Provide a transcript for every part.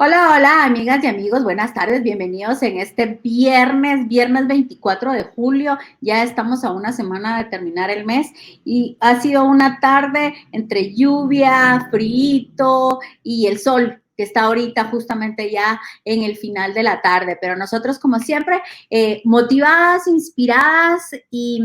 Hola, hola, amigas y amigos, buenas tardes, bienvenidos en este viernes 24 de julio, ya estamos a una semana de terminar el mes y ha sido una tarde entre lluvia, frío y el sol que está ahorita justamente ya en el final de la tarde, pero nosotros como siempre motivadas, inspiradas y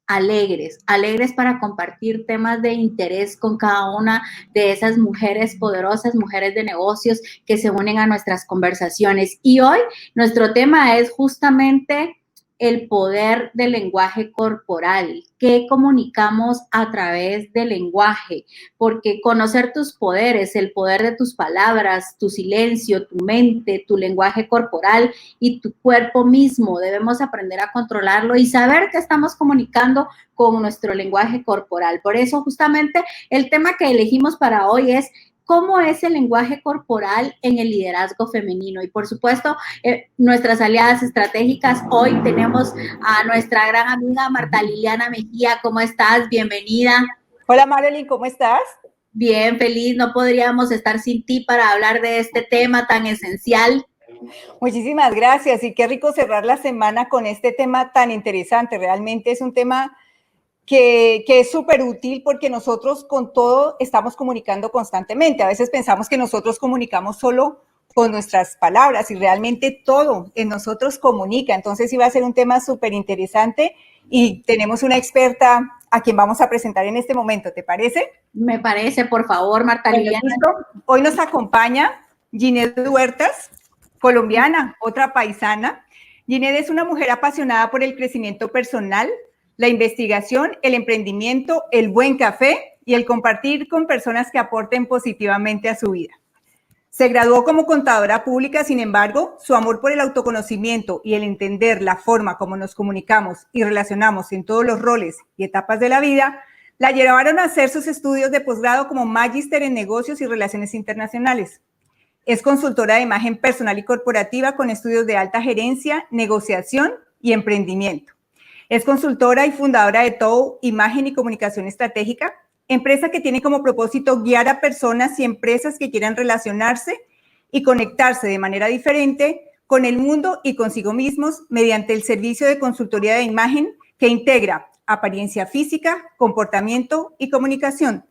alegres para compartir temas de interés con cada una de esas mujeres poderosas, mujeres de negocios que se unen a nuestras conversaciones. Y hoy nuestro tema es justamente el poder del lenguaje corporal, qué comunicamos a través del lenguaje, porque conocer tus poderes, el poder de tus palabras, tu silencio, tu mente, tu lenguaje corporal y tu cuerpo mismo, debemos aprender a controlarlo y saber que estamos comunicando con nuestro lenguaje corporal. Por eso justamente el tema que elegimos para hoy es cómo es el lenguaje corporal en el liderazgo femenino. Y por supuesto, nuestras aliadas estratégicas, hoy tenemos a nuestra gran amiga Marta Liliana Mejía. ¿Cómo estás? Bienvenida. Hola Marilyn, ¿cómo estás? Bien, feliz. No podríamos estar sin ti para hablar de este tema tan esencial. Muchísimas gracias y qué rico cerrar la semana con este tema tan interesante. Realmente es un tema que es súper útil porque nosotros con todo estamos comunicando constantemente. A veces pensamos que nosotros comunicamos solo con nuestras palabras y realmente todo en nosotros comunica. Entonces iba a ser un tema súper interesante y tenemos una experta a quien vamos a presentar en este momento. ¿Te parece? Me parece, por favor, Marta Liliana. Hoy nos acompaña Ginette Huertas, colombiana, otra paisana. Ginette es una mujer apasionada por el crecimiento personal, la investigación, el emprendimiento, el buen café y el compartir con personas que aporten positivamente a su vida. Se graduó como contadora pública, sin embargo, su amor por el autoconocimiento y el entender la forma como nos comunicamos y relacionamos en todos los roles y etapas de la vida la llevaron a hacer sus estudios de posgrado como magíster en negocios y relaciones internacionales. Es consultora de imagen personal y corporativa con estudios de alta gerencia, negociación y emprendimiento. Es consultora y fundadora de TOW Imagen y Comunicación Estratégica, empresa que tiene como propósito guiar a personas y empresas que quieran relacionarse y conectarse de manera diferente con el mundo y consigo mismos mediante el servicio de consultoría de imagen que integra apariencia física, comportamiento y comunicación,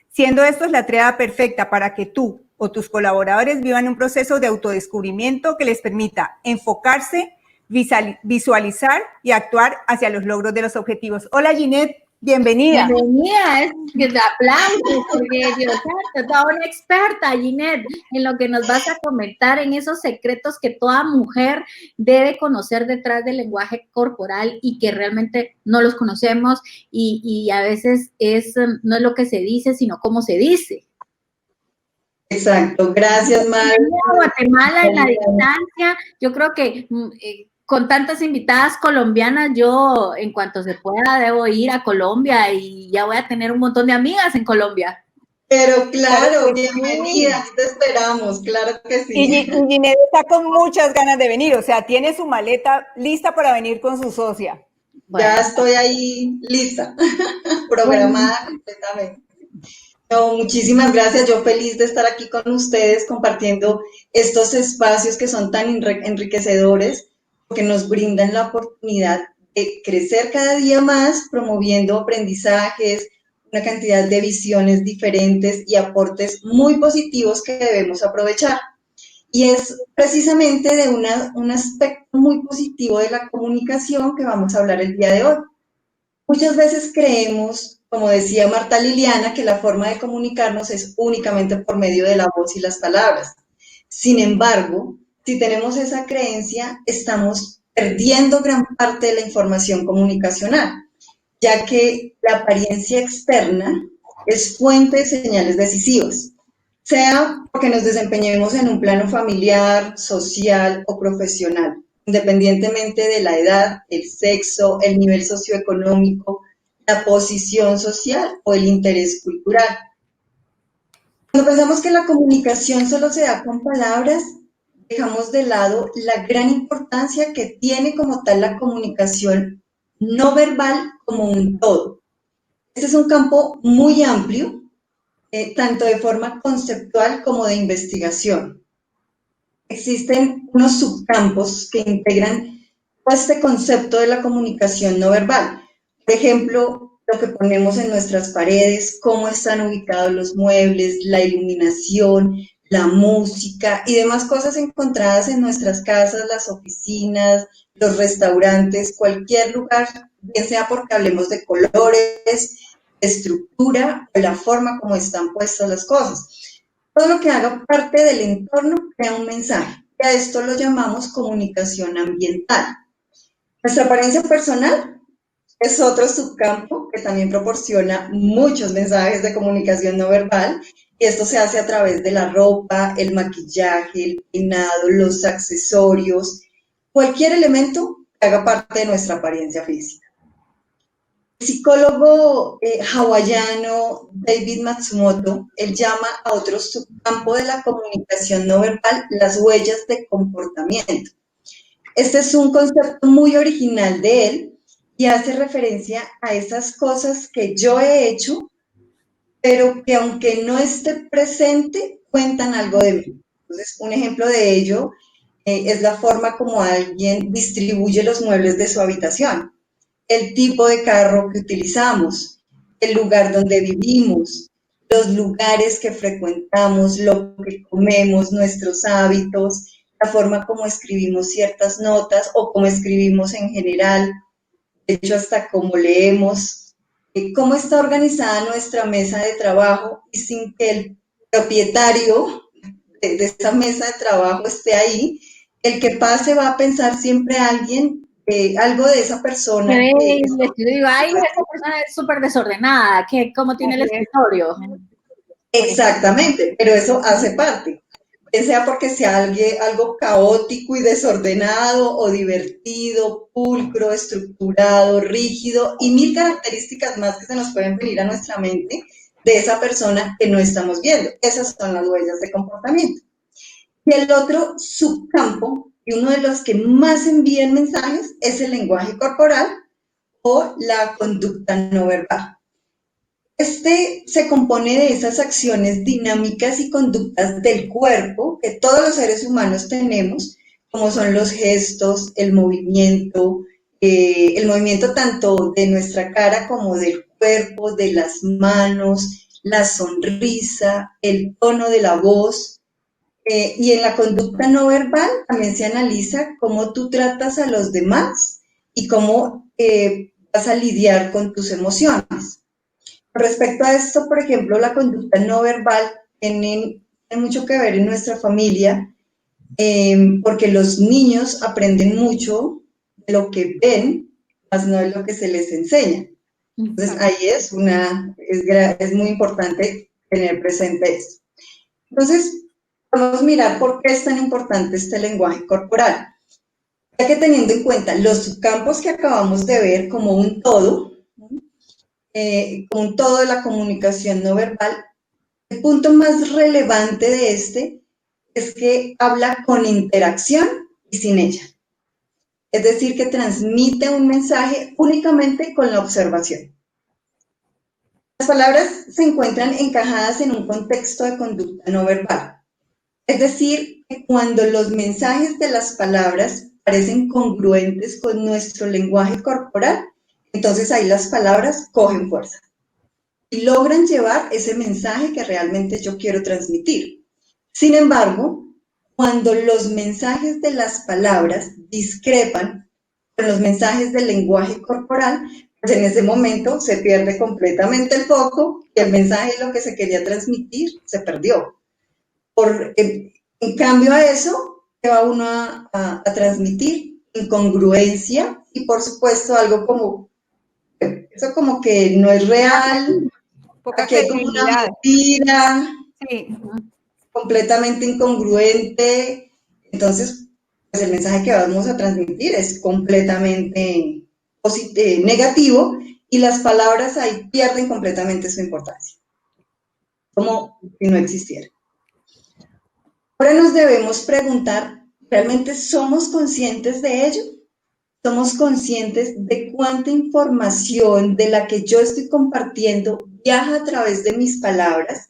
siendo esto la triada perfecta para que tú o tus colaboradores vivan un proceso de autodescubrimiento que les permita enfocarse, visualizar y actuar hacia los logros de los objetivos. Hola Ginette, bienvenida. Bienvenida, es que te aplauso, porque Dios santo, toda una experta, Ginette, en lo que nos vas a comentar, en esos secretos que toda mujer debe conocer detrás del lenguaje corporal y que realmente no los conocemos y a veces no es lo que se dice, sino cómo se dice. Exacto, gracias, Mar. Guatemala en la distancia, yo creo que con tantas invitadas colombianas, yo en cuanto se pueda debo ir a Colombia y ya voy a tener un montón de amigas en Colombia. Pero claro, bienvenida, te esperamos, claro que sí. Y Ginette está con muchas ganas de venir, o sea, tiene su maleta lista para venir con su socia. Bueno. Ya estoy ahí lista, programada completamente. No, muchísimas gracias, yo feliz de estar aquí con ustedes compartiendo estos espacios que son tan enriquecedores, porque nos brindan la oportunidad de crecer cada día más, promoviendo aprendizajes, una cantidad de visiones diferentes y aportes muy positivos que debemos aprovechar. Y es precisamente de un aspecto muy positivo de la comunicación que vamos a hablar el día de hoy. Muchas veces creemos, como decía Marta Liliana, que la forma de comunicarnos es únicamente por medio de la voz y las palabras. Sin embargo, si tenemos esa creencia, estamos perdiendo gran parte de la información comunicacional, ya que la apariencia externa es fuente de señales decisivas, sea porque nos desempeñemos en un plano familiar, social o profesional, independientemente de la edad, el sexo, el nivel socioeconómico, la posición social o el interés cultural. Cuando pensamos que la comunicación solo se da con palabras, dejamos de lado la gran importancia que tiene como tal la comunicación no verbal como un todo. Este es un campo muy amplio, tanto de forma conceptual como de investigación. existen unos subcampos que integran todo este concepto de la comunicación no verbal. Por ejemplo, lo que ponemos en nuestras paredes, cómo están ubicados los muebles, la iluminación, la música y demás cosas encontradas en nuestras casas, las oficinas, los restaurantes, cualquier lugar, bien sea porque hablemos de colores, de estructura o la forma como están puestas las cosas. Todo lo que haga parte del entorno crea un mensaje. Y a esto lo llamamos comunicación ambiental. Nuestra apariencia personal es otro subcampo que también proporciona muchos mensajes de comunicación no verbal, y esto se hace a través de la ropa, el maquillaje, el peinado, los accesorios, cualquier elemento que haga parte de nuestra apariencia física. El psicólogo hawaiano David Matsumoto, él llama a otro subcampo de la comunicación no verbal las huellas de comportamiento. Este es un concepto muy original de él y hace referencia a esas cosas que yo he hecho, pero que aunque no esté presente, cuentan algo de mí. Entonces, un ejemplo de ello es la forma como alguien distribuye los muebles de su habitación, el tipo de carro que utilizamos, el lugar donde vivimos, los lugares que frecuentamos, lo que comemos, nuestros hábitos, la forma como escribimos ciertas notas o como escribimos en general, de hecho hasta cómo leemos, cómo está organizada nuestra mesa de trabajo y sin que el propietario de esa mesa de trabajo esté ahí, el que pase va a pensar siempre a alguien, algo de esa persona. Yo digo, ay, esa persona es súper desordenada, ¿cómo tiene el escritorio? Exactamente, pero eso hace parte. Bien sea porque sea algo caótico y desordenado, o divertido, pulcro, estructurado, rígido, y mil características más que se nos pueden venir a nuestra mente de esa persona que no estamos viendo. Esas son las huellas de comportamiento. Y el otro subcampo, y uno de los que más envían mensajes, es el lenguaje corporal o la conducta no verbal. Este se compone de esas acciones dinámicas y conductas del cuerpo que todos los seres humanos tenemos, como son los gestos, el movimiento tanto de nuestra cara como del cuerpo, de las manos, la sonrisa, el tono de la voz. Y en la conducta no verbal también se analiza cómo tú tratas a los demás y cómo vas a lidiar con tus emociones. Respecto a esto, por ejemplo, la conducta no verbal tiene mucho que ver en nuestra familia, porque los niños aprenden mucho de lo que ven, más no de lo que se les enseña. Entonces, ahí es muy importante tener presente esto. Entonces, vamos a mirar por qué es tan importante este lenguaje corporal. Ya que teniendo en cuenta los subcampos que acabamos de ver como un todo, con todo de la comunicación no verbal, el punto más relevante de este es que habla con interacción y sin ella. Es decir, que transmite un mensaje únicamente con la observación. Las palabras se encuentran encajadas en un contexto de conducta no verbal. Es decir, que cuando los mensajes de las palabras parecen congruentes con nuestro lenguaje corporal, entonces ahí las palabras cogen fuerza y logran llevar ese mensaje que realmente yo quiero transmitir. Sin embargo, cuando los mensajes de las palabras discrepan con los mensajes del lenguaje corporal, pues en ese momento se pierde completamente el foco y el mensaje, lo que se quería transmitir, se perdió. En cambio a eso, se va uno a transmitir incongruencia y, por supuesto, algo como, eso como que no es real, aquí hay como una mentira, sí, completamente incongruente. Entonces, pues el mensaje que vamos a transmitir es completamente negativo, y las palabras ahí pierden completamente su importancia, como si no existiera. Ahora nos debemos preguntar, ¿realmente somos conscientes de ello? ¿Somos conscientes de cuánta información de la que yo estoy compartiendo viaja a través de mis palabras?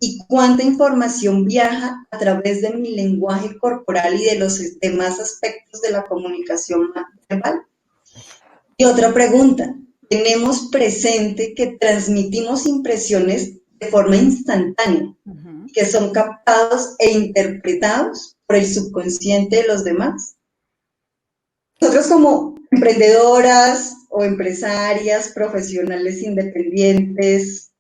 y cuánta información viaja a través de mi lenguaje corporal y de los demás aspectos de la comunicación verbal. Y otra pregunta, tenemos presente que transmitimos impresiones de forma instantánea, que son captados e interpretados por el subconsciente de los demás. Nosotros como emprendedoras o empresarias, profesionales independientes,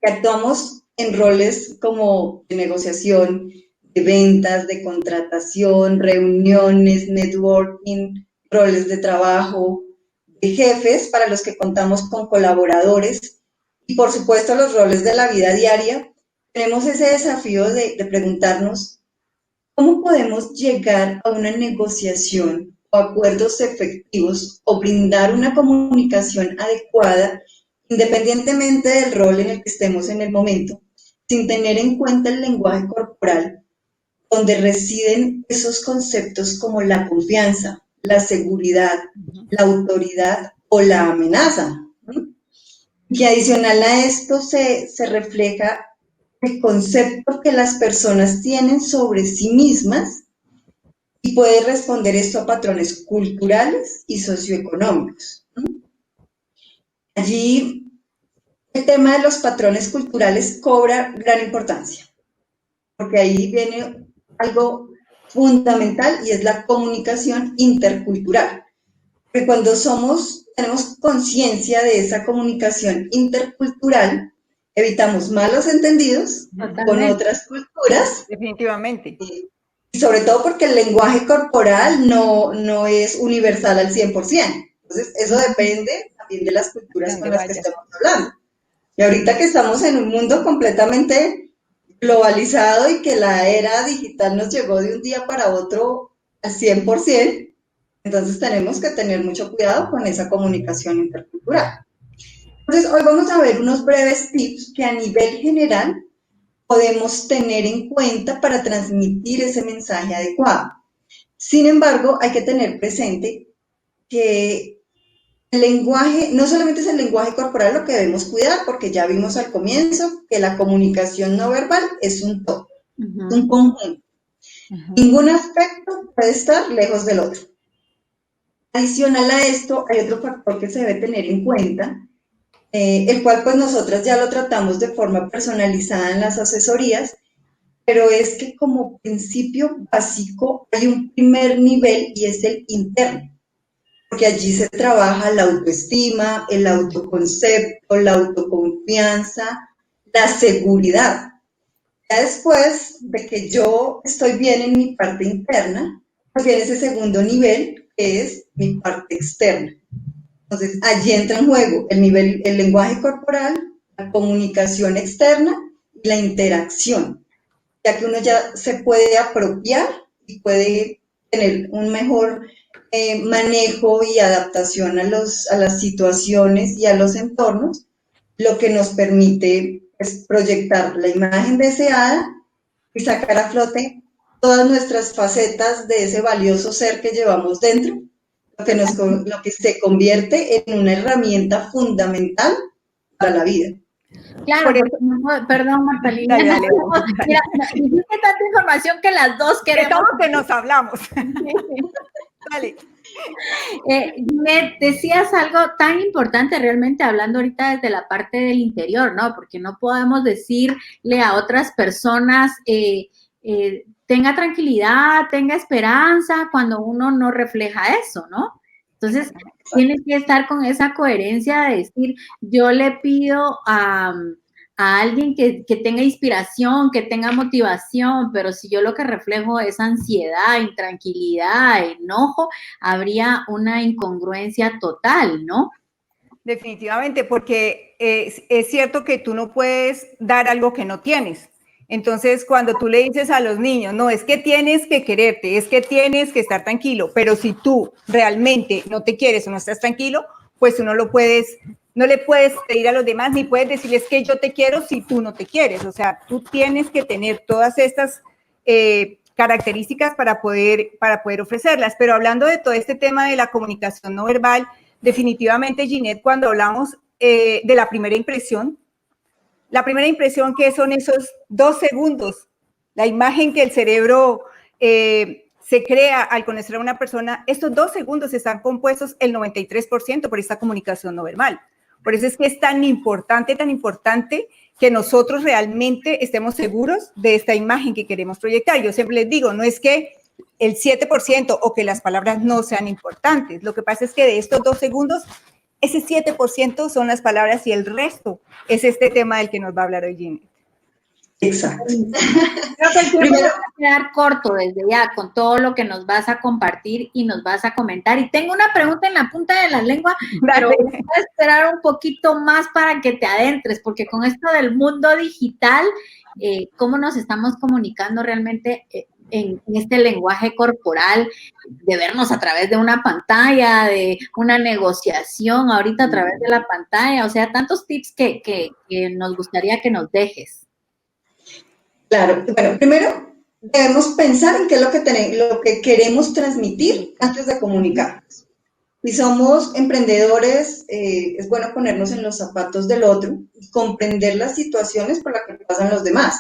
que actuamos en roles como de negociación, de ventas, de contratación, reuniones, networking, roles de trabajo, de jefes para los que contamos con colaboradores y por supuesto los roles de la vida diaria, tenemos ese desafío de preguntarnos cómo podemos llegar a una negociación o acuerdos efectivos o brindar una comunicación adecuada independientemente del rol en el que estemos en el momento, sin tener en cuenta el lenguaje corporal, donde residen esos conceptos como la confianza, la seguridad, la autoridad o la amenaza. Y adicional a esto se refleja el concepto que las personas tienen sobre sí mismas y puede responder esto a patrones culturales y socioeconómicos. Allí el tema de los patrones culturales cobra gran importancia, porque ahí viene algo fundamental y es la comunicación intercultural. Porque cuando tenemos conciencia de esa comunicación intercultural, evitamos malos entendidos con otras culturas. Definitivamente. Y sobre todo porque el lenguaje corporal no es universal al 100%. Entonces, eso depende también de las culturas con las que estemos hablando. Y ahorita que estamos en un mundo completamente globalizado y que la era digital nos llegó de un día para otro al 100%, entonces tenemos que tener mucho cuidado con esa comunicación intercultural. Entonces, hoy vamos a ver unos breves tips que a nivel general podemos tener en cuenta para transmitir ese mensaje adecuado. Sin embargo, hay que tener presente que el lenguaje, no solamente es el lenguaje corporal lo que debemos cuidar, porque ya vimos al comienzo que la comunicación no verbal es un todo, un conjunto. Ningún aspecto puede estar lejos del otro. Adicional a esto, hay otro factor que se debe tener en cuenta, el cual pues nosotras ya lo tratamos de forma personalizada en las asesorías, pero es que como principio básico hay un primer nivel y es el interno, porque allí se trabaja la autoestima, el autoconcepto, la autoconfianza, la seguridad. Ya después de que yo estoy bien en mi parte interna, pues viene ese segundo nivel, que es mi parte externa. Entonces, allí entra en juego el lenguaje corporal, la comunicación externa y la interacción, ya que uno ya se puede apropiar y puede tener un mejor manejo y adaptación a las situaciones y a los entornos, lo que nos permite pues, proyectar la imagen deseada y sacar a flote todas nuestras facetas de ese valioso ser que llevamos dentro, lo que se convierte en una herramienta fundamental para la vida. Claro, perdón, Martalina. Dale. Mira, dijiste tanta información que las dos queremos. Estamos que nos hablamos. Dale. Ginette, decías algo tan importante realmente hablando ahorita desde la parte del interior, ¿no? Porque no podemos decirle a otras personas tenga tranquilidad, tenga esperanza cuando uno no refleja eso, ¿no? Entonces, tienes que estar con esa coherencia de decir, yo le pido a alguien que tenga inspiración, que tenga motivación, pero si yo lo que reflejo es ansiedad, intranquilidad, enojo, habría una incongruencia total, ¿no? Definitivamente, porque es cierto que tú no puedes dar algo que no tienes. Entonces, cuando tú le dices a los niños, no, es que tienes que quererte, es que tienes que estar tranquilo, pero si tú realmente no te quieres o no estás tranquilo, pues tú no le puedes pedir a los demás, ni puedes decirles que yo te quiero si tú no te quieres. O sea, tú tienes que tener todas estas características para poder ofrecerlas. Pero hablando de todo este tema de la comunicación no verbal, definitivamente, Ginette, cuando hablamos de la primera impresión, La primera impresión, que son esos 2 segundos, la imagen que el cerebro se crea al conocer a una persona, estos 2 segundos están compuestos el 93% por esta comunicación no verbal. Por eso es que es tan importante que nosotros realmente estemos seguros de esta imagen que queremos proyectar. Yo siempre les digo, no es que el 7% o que las palabras no sean importantes. Lo que pasa es que de estos 2 segundos, ese 7% son las palabras y el resto es este tema del que nos va a hablar hoy Ginette. Exacto. Creo que el tiempo va a quedar corto desde ya con todo lo que nos vas a compartir y nos vas a comentar. Y tengo una pregunta en la punta de la lengua, pero voy a esperar un poquito más para que te adentres, porque con esto del mundo digital, cómo nos estamos comunicando realmente en este lenguaje corporal, de vernos a través de una pantalla, de una negociación ahorita a través de la pantalla, o sea, tantos tips que nos gustaría que nos dejes. Claro, bueno, primero debemos pensar en qué es lo que queremos transmitir antes de comunicarnos. Si somos emprendedores, es bueno ponernos en los zapatos del otro y comprender las situaciones por las que pasan los demás.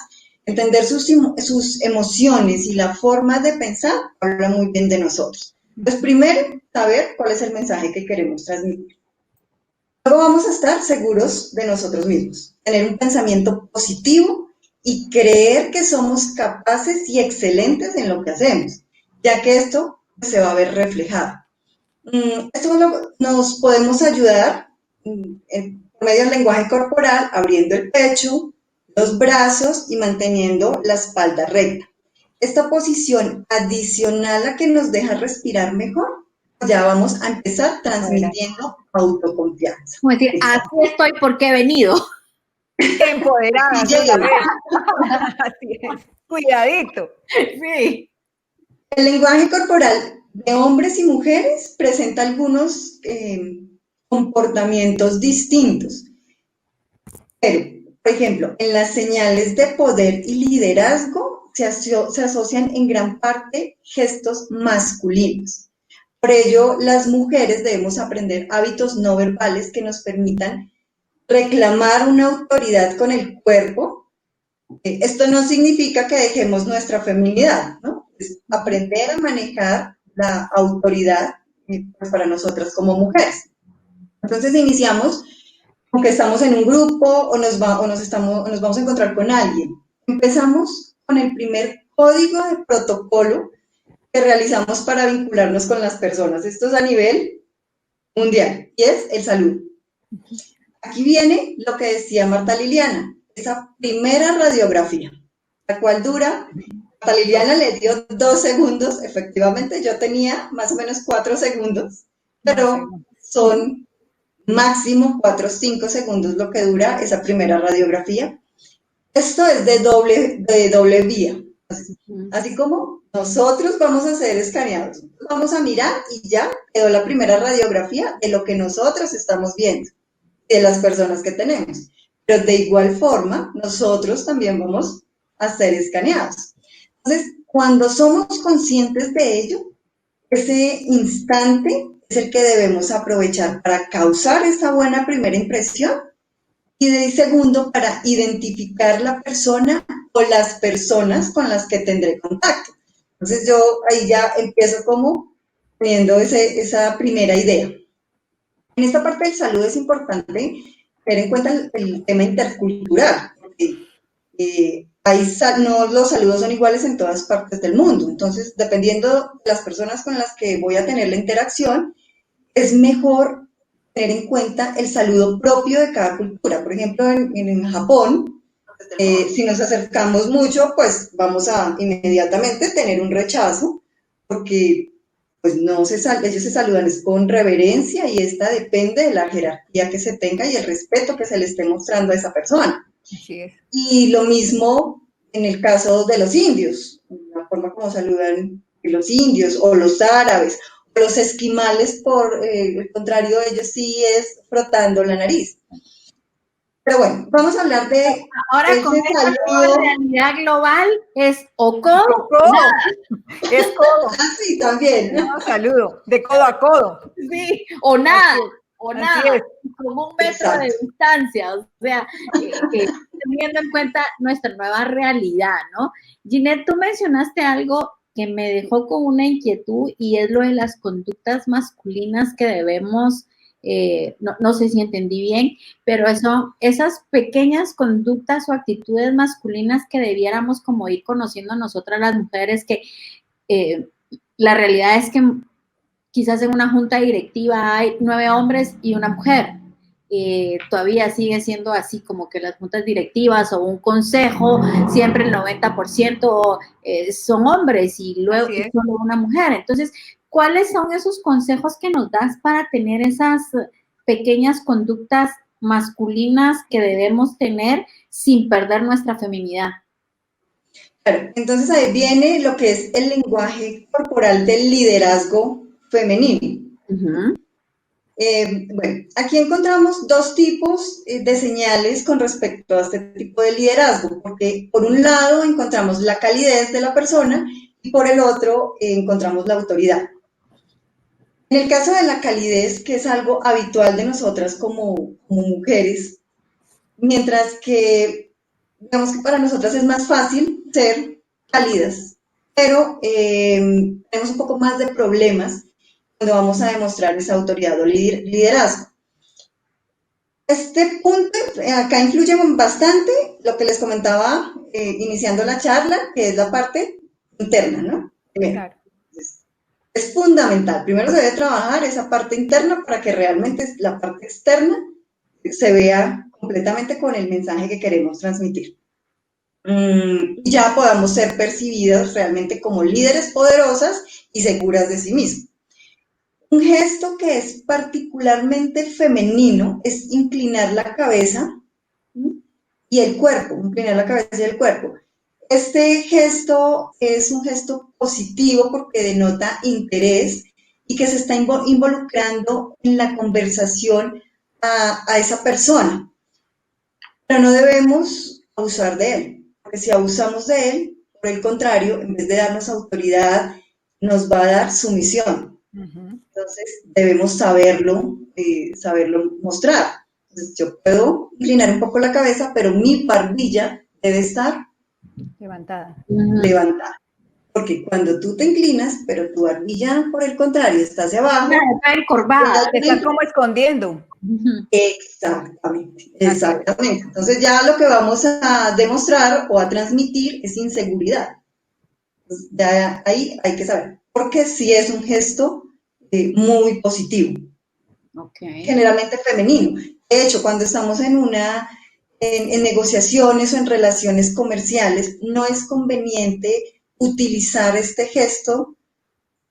Entender sus emociones y la forma de pensar habla muy bien de nosotros. Entonces, primero, saber cuál es el mensaje que queremos transmitir. Luego vamos a estar seguros de nosotros mismos, tener un pensamiento positivo y creer que somos capaces y excelentes en lo que hacemos, ya que esto se va a ver reflejado. Esto nos podemos ayudar por medio del lenguaje corporal, abriendo el pecho, los brazos y manteniendo la espalda recta. Esta posición adicional a que nos deja respirar mejor, ya vamos a empezar transmitiendo autoconfianza. Como decir, aquí estoy porque he venido. Empoderada. Así es. Cuidadito. Sí. El lenguaje corporal de hombres y mujeres presenta algunos comportamientos distintos. Pero, por ejemplo, en las señales de poder y liderazgo se asocian en gran parte gestos masculinos. Por ello, las mujeres debemos aprender hábitos no verbales que nos permitan reclamar una autoridad con el cuerpo. Esto no significa que dejemos nuestra feminidad, ¿no? Es aprender a manejar la autoridad pues, para nosotras como mujeres. Entonces iniciamos, aunque estamos en un grupo o nos vamos a encontrar con alguien. Empezamos con el primer código de protocolo que realizamos para vincularnos con las personas. Esto es a nivel mundial y es el saludo. Aquí viene lo que decía Marta Liliana, esa primera radiografía, la cual dura, Marta Liliana le dio 2 segundos, efectivamente yo tenía más o menos 4 segundos, pero son máximo 4 o 5 segundos lo que dura esa primera radiografía. Esto es de doble vía, así como nosotros vamos a ser escaneados, vamos a mirar y ya quedó la primera radiografía de lo que nosotros estamos viendo, de las personas que tenemos. Pero de igual forma, nosotros también vamos a ser escaneados. Entonces, cuando somos conscientes de ello, ese instante es el que debemos aprovechar para causar esa buena primera impresión y de segundo para identificar la persona o las personas con las que tendré contacto. Entonces yo ahí ya empiezo como teniendo esa primera idea. En esta parte del saludo es importante tener en cuenta el tema intercultural, porque los saludos son iguales en todas partes del mundo. Entonces, dependiendo de las personas con las que voy a tener la interacción, es mejor tener en cuenta el saludo propio de cada cultura. Por ejemplo, en Japón, si nos acercamos mucho, pues vamos a inmediatamente tener un rechazo, porque pues ellos se saludan con reverencia y esta depende de la jerarquía que se tenga y el respeto que se le esté mostrando a esa persona. Así es. Y lo mismo en el caso de los indios, la forma como saludan los indios o los árabes. Los esquimales, por el contrario, ellos sí es frotando la nariz. Pero bueno, vamos a hablar de... Ahora con esta realidad global es o codo o nada. Es codo. Ah, sí, también. No, saludo, de codo a codo. Sí, o nada. O así nada, es. con 1 metro de distancia, o sea, teniendo en cuenta nuestra nueva realidad, ¿no? Ginette, tú mencionaste algo que me dejó con una inquietud y es lo de las conductas masculinas que debemos, no sé si entendí bien, pero esas pequeñas conductas o actitudes masculinas que debiéramos como ir conociendo nosotras las mujeres, que la realidad es que quizás en una junta directiva hay 9 hombres y una mujer. Todavía sigue siendo así, como que las juntas directivas o un consejo, siempre el 90% son hombres y luego solo una mujer. Entonces, ¿cuáles son esos consejos que nos das para tener esas pequeñas conductas masculinas que debemos tener sin perder nuestra feminidad? Claro, entonces ahí viene lo que es el lenguaje corporal del liderazgo femenino. Bueno, aquí encontramos dos tipos de señales con respecto a este tipo de liderazgo, porque por un lado encontramos la calidez de la persona y por el otro encontramos la autoridad. En el caso de la calidez, que es algo habitual de nosotras como mujeres, mientras que, digamos que para nosotras es más fácil ser cálidas, pero tenemos un poco más de problemas cuando vamos a demostrar esa autoridad o liderazgo. Este punto acá influye bastante lo que les comentaba iniciando la charla, que es la parte interna, ¿no? Claro. Es fundamental. Primero se debe trabajar esa parte interna para que realmente la parte externa se vea completamente con el mensaje que queremos transmitir. Y ya podamos ser percibidas realmente como líderes poderosas y seguras de sí mismas. Un gesto que es particularmente femenino es inclinar la cabeza y el cuerpo, inclinar la cabeza y el cuerpo. Este gesto es un gesto positivo porque denota interés y que se está involucrando en la conversación a esa persona. Pero no debemos abusar de él, porque si abusamos de él, por el contrario, en vez de darnos autoridad, nos va a dar sumisión. Entonces, debemos saberlo mostrar. Entonces, yo puedo inclinar un poco la cabeza, pero mi barbilla debe estar levantada. Porque cuando tú te inclinas, pero tu barbilla, por el contrario, está hacia abajo. Está encorvada. Te estás como escondiendo. Exactamente. Entonces, ya lo que vamos a demostrar o a transmitir es inseguridad. Entonces, ya ahí hay que saber. Porque sí es un gesto muy positivo, generalmente femenino. De hecho, cuando estamos en negociaciones o en relaciones comerciales, no es conveniente utilizar este gesto,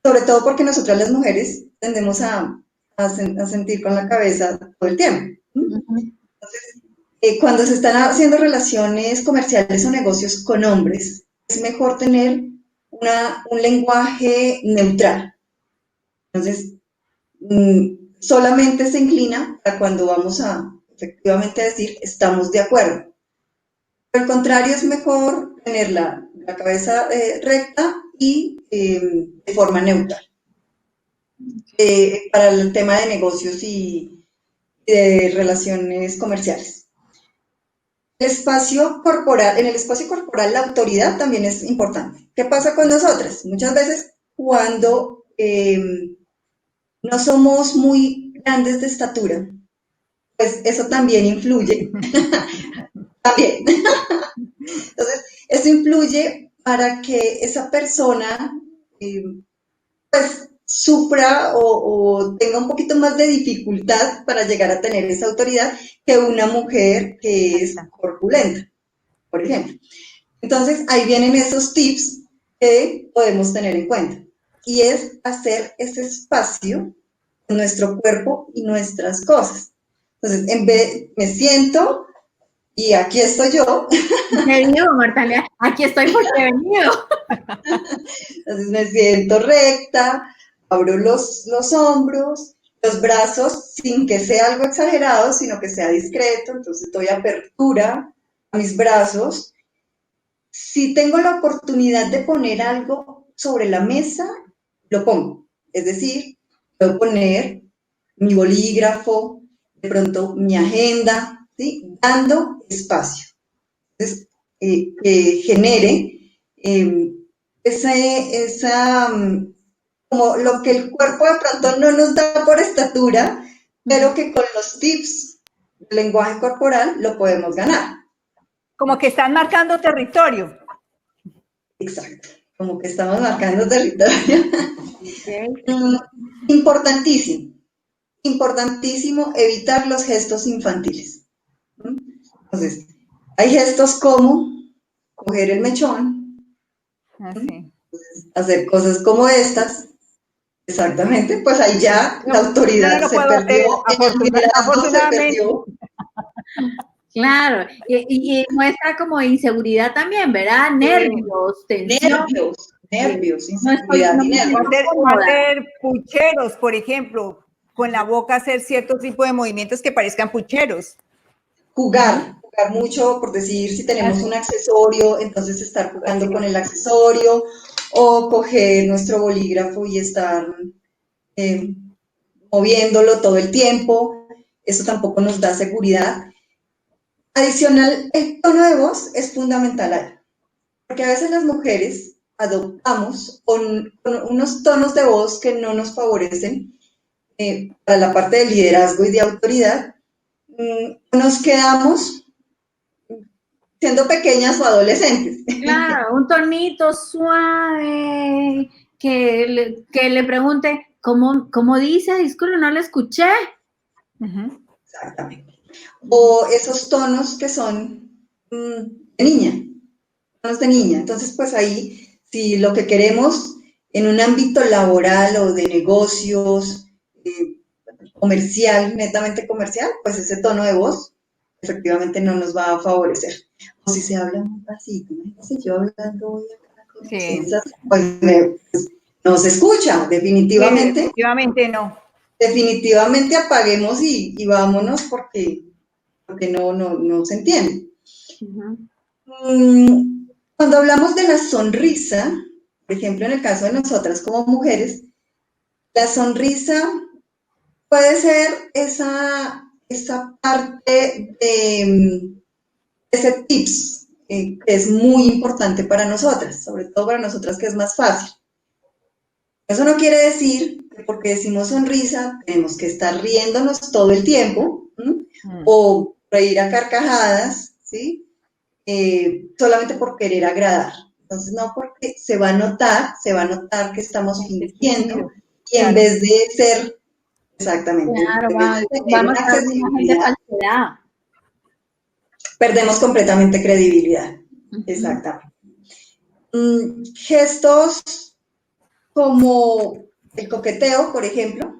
sobre todo porque nosotras las mujeres tendemos a sentir con la cabeza todo el tiempo. Entonces, cuando se están haciendo relaciones comerciales o negocios con hombres, es mejor tener un lenguaje neutral. Entonces, solamente se inclina para cuando vamos a efectivamente decir estamos de acuerdo. Por el contrario, es mejor tener la cabeza recta y de forma neutral. Para el tema de negocios y de relaciones comerciales. En el espacio corporal la autoridad también es importante. ¿Qué pasa con nosotras? Muchas veces cuando no somos muy grandes de estatura, pues eso también influye. También. Entonces, eso influye para que esa persona pues sufra o tenga un poquito más de dificultad para llegar a tener esa autoridad que una mujer que es corpulenta, por ejemplo. Entonces, ahí vienen esos tips que podemos tener en cuenta. Y es hacer ese espacio con nuestro cuerpo y nuestras cosas. Entonces, en vez, me siento y aquí estoy yo. He venido, Martalia, aquí estoy porque he venido. Entonces, me siento recta, abro los hombros, los brazos, sin que sea algo exagerado, sino que sea discreto. Entonces, doy apertura a mis brazos. Si tengo la oportunidad de poner algo sobre la mesa, lo pongo. Es decir, puedo poner mi bolígrafo, de pronto mi agenda, ¿sí? Dando espacio. Entonces, que genere esa, como lo que el cuerpo de pronto no nos da por estatura, pero que con los tips del lenguaje corporal lo podemos ganar. Como que están marcando territorio. Exacto, como que estamos marcando territorio. Okay. Importantísimo, importantísimo evitar los gestos infantiles. Entonces, hay gestos como coger el mechón, Así. hacer cosas como estas. Exactamente, pues ahí ya la autoridad no se puedo hacer, perdió, el liderazgo se afortunadamente. perdió. Claro, y muestra como inseguridad también, ¿verdad? Nervios, tensión. Nervios, No estoy, inseguridad no y me nervios. siento O cómoda. hacer pucheros, por ejemplo, con la boca hacer cierto tipo de movimientos que parezcan pucheros. Jugar mucho, por decir, si tenemos un accesorio, entonces estar jugando con el accesorio, o coger nuestro bolígrafo y estar moviéndolo todo el tiempo. Eso tampoco nos da seguridad. Adicional, el tono de voz es fundamental ahí, porque a veces las mujeres adoptamos con unos tonos de voz que no nos favorecen para la parte de liderazgo y de autoridad. Nos quedamos siendo pequeñas o adolescentes. Claro, un tonito suave, que le pregunte, ¿cómo dice? Disculpe, no le escuché. Exactamente. O esos tonos que son de niña, tonos de niña. Entonces, pues ahí, si lo que queremos en un ámbito laboral o de negocios, comercial, netamente comercial, pues ese tono de voz efectivamente no nos va a favorecer. O si se habla muy pasito, si yo hablando voy acá con esas, pues no se escucha, definitivamente. Definitivamente no. Definitivamente apaguemos y vámonos porque no se entiende. Cuando hablamos de la sonrisa, por ejemplo, en el caso de nosotras como mujeres, la sonrisa puede ser esa parte de ese tips que es muy importante para nosotras, sobre todo para nosotras que es más fácil. Eso no quiere decir que porque decimos sonrisa tenemos que estar riéndonos todo el tiempo o reír a carcajadas, ¿sí? Solamente por querer agradar. Entonces, no, porque se va a notar que estamos fingiendo y en vez de ser, exactamente, Claro, en vez de tener vamos una a dar una imagen de accesibilidad, falsedad. perdemos completamente credibilidad. Exactamente. Gestos como el coqueteo, por ejemplo,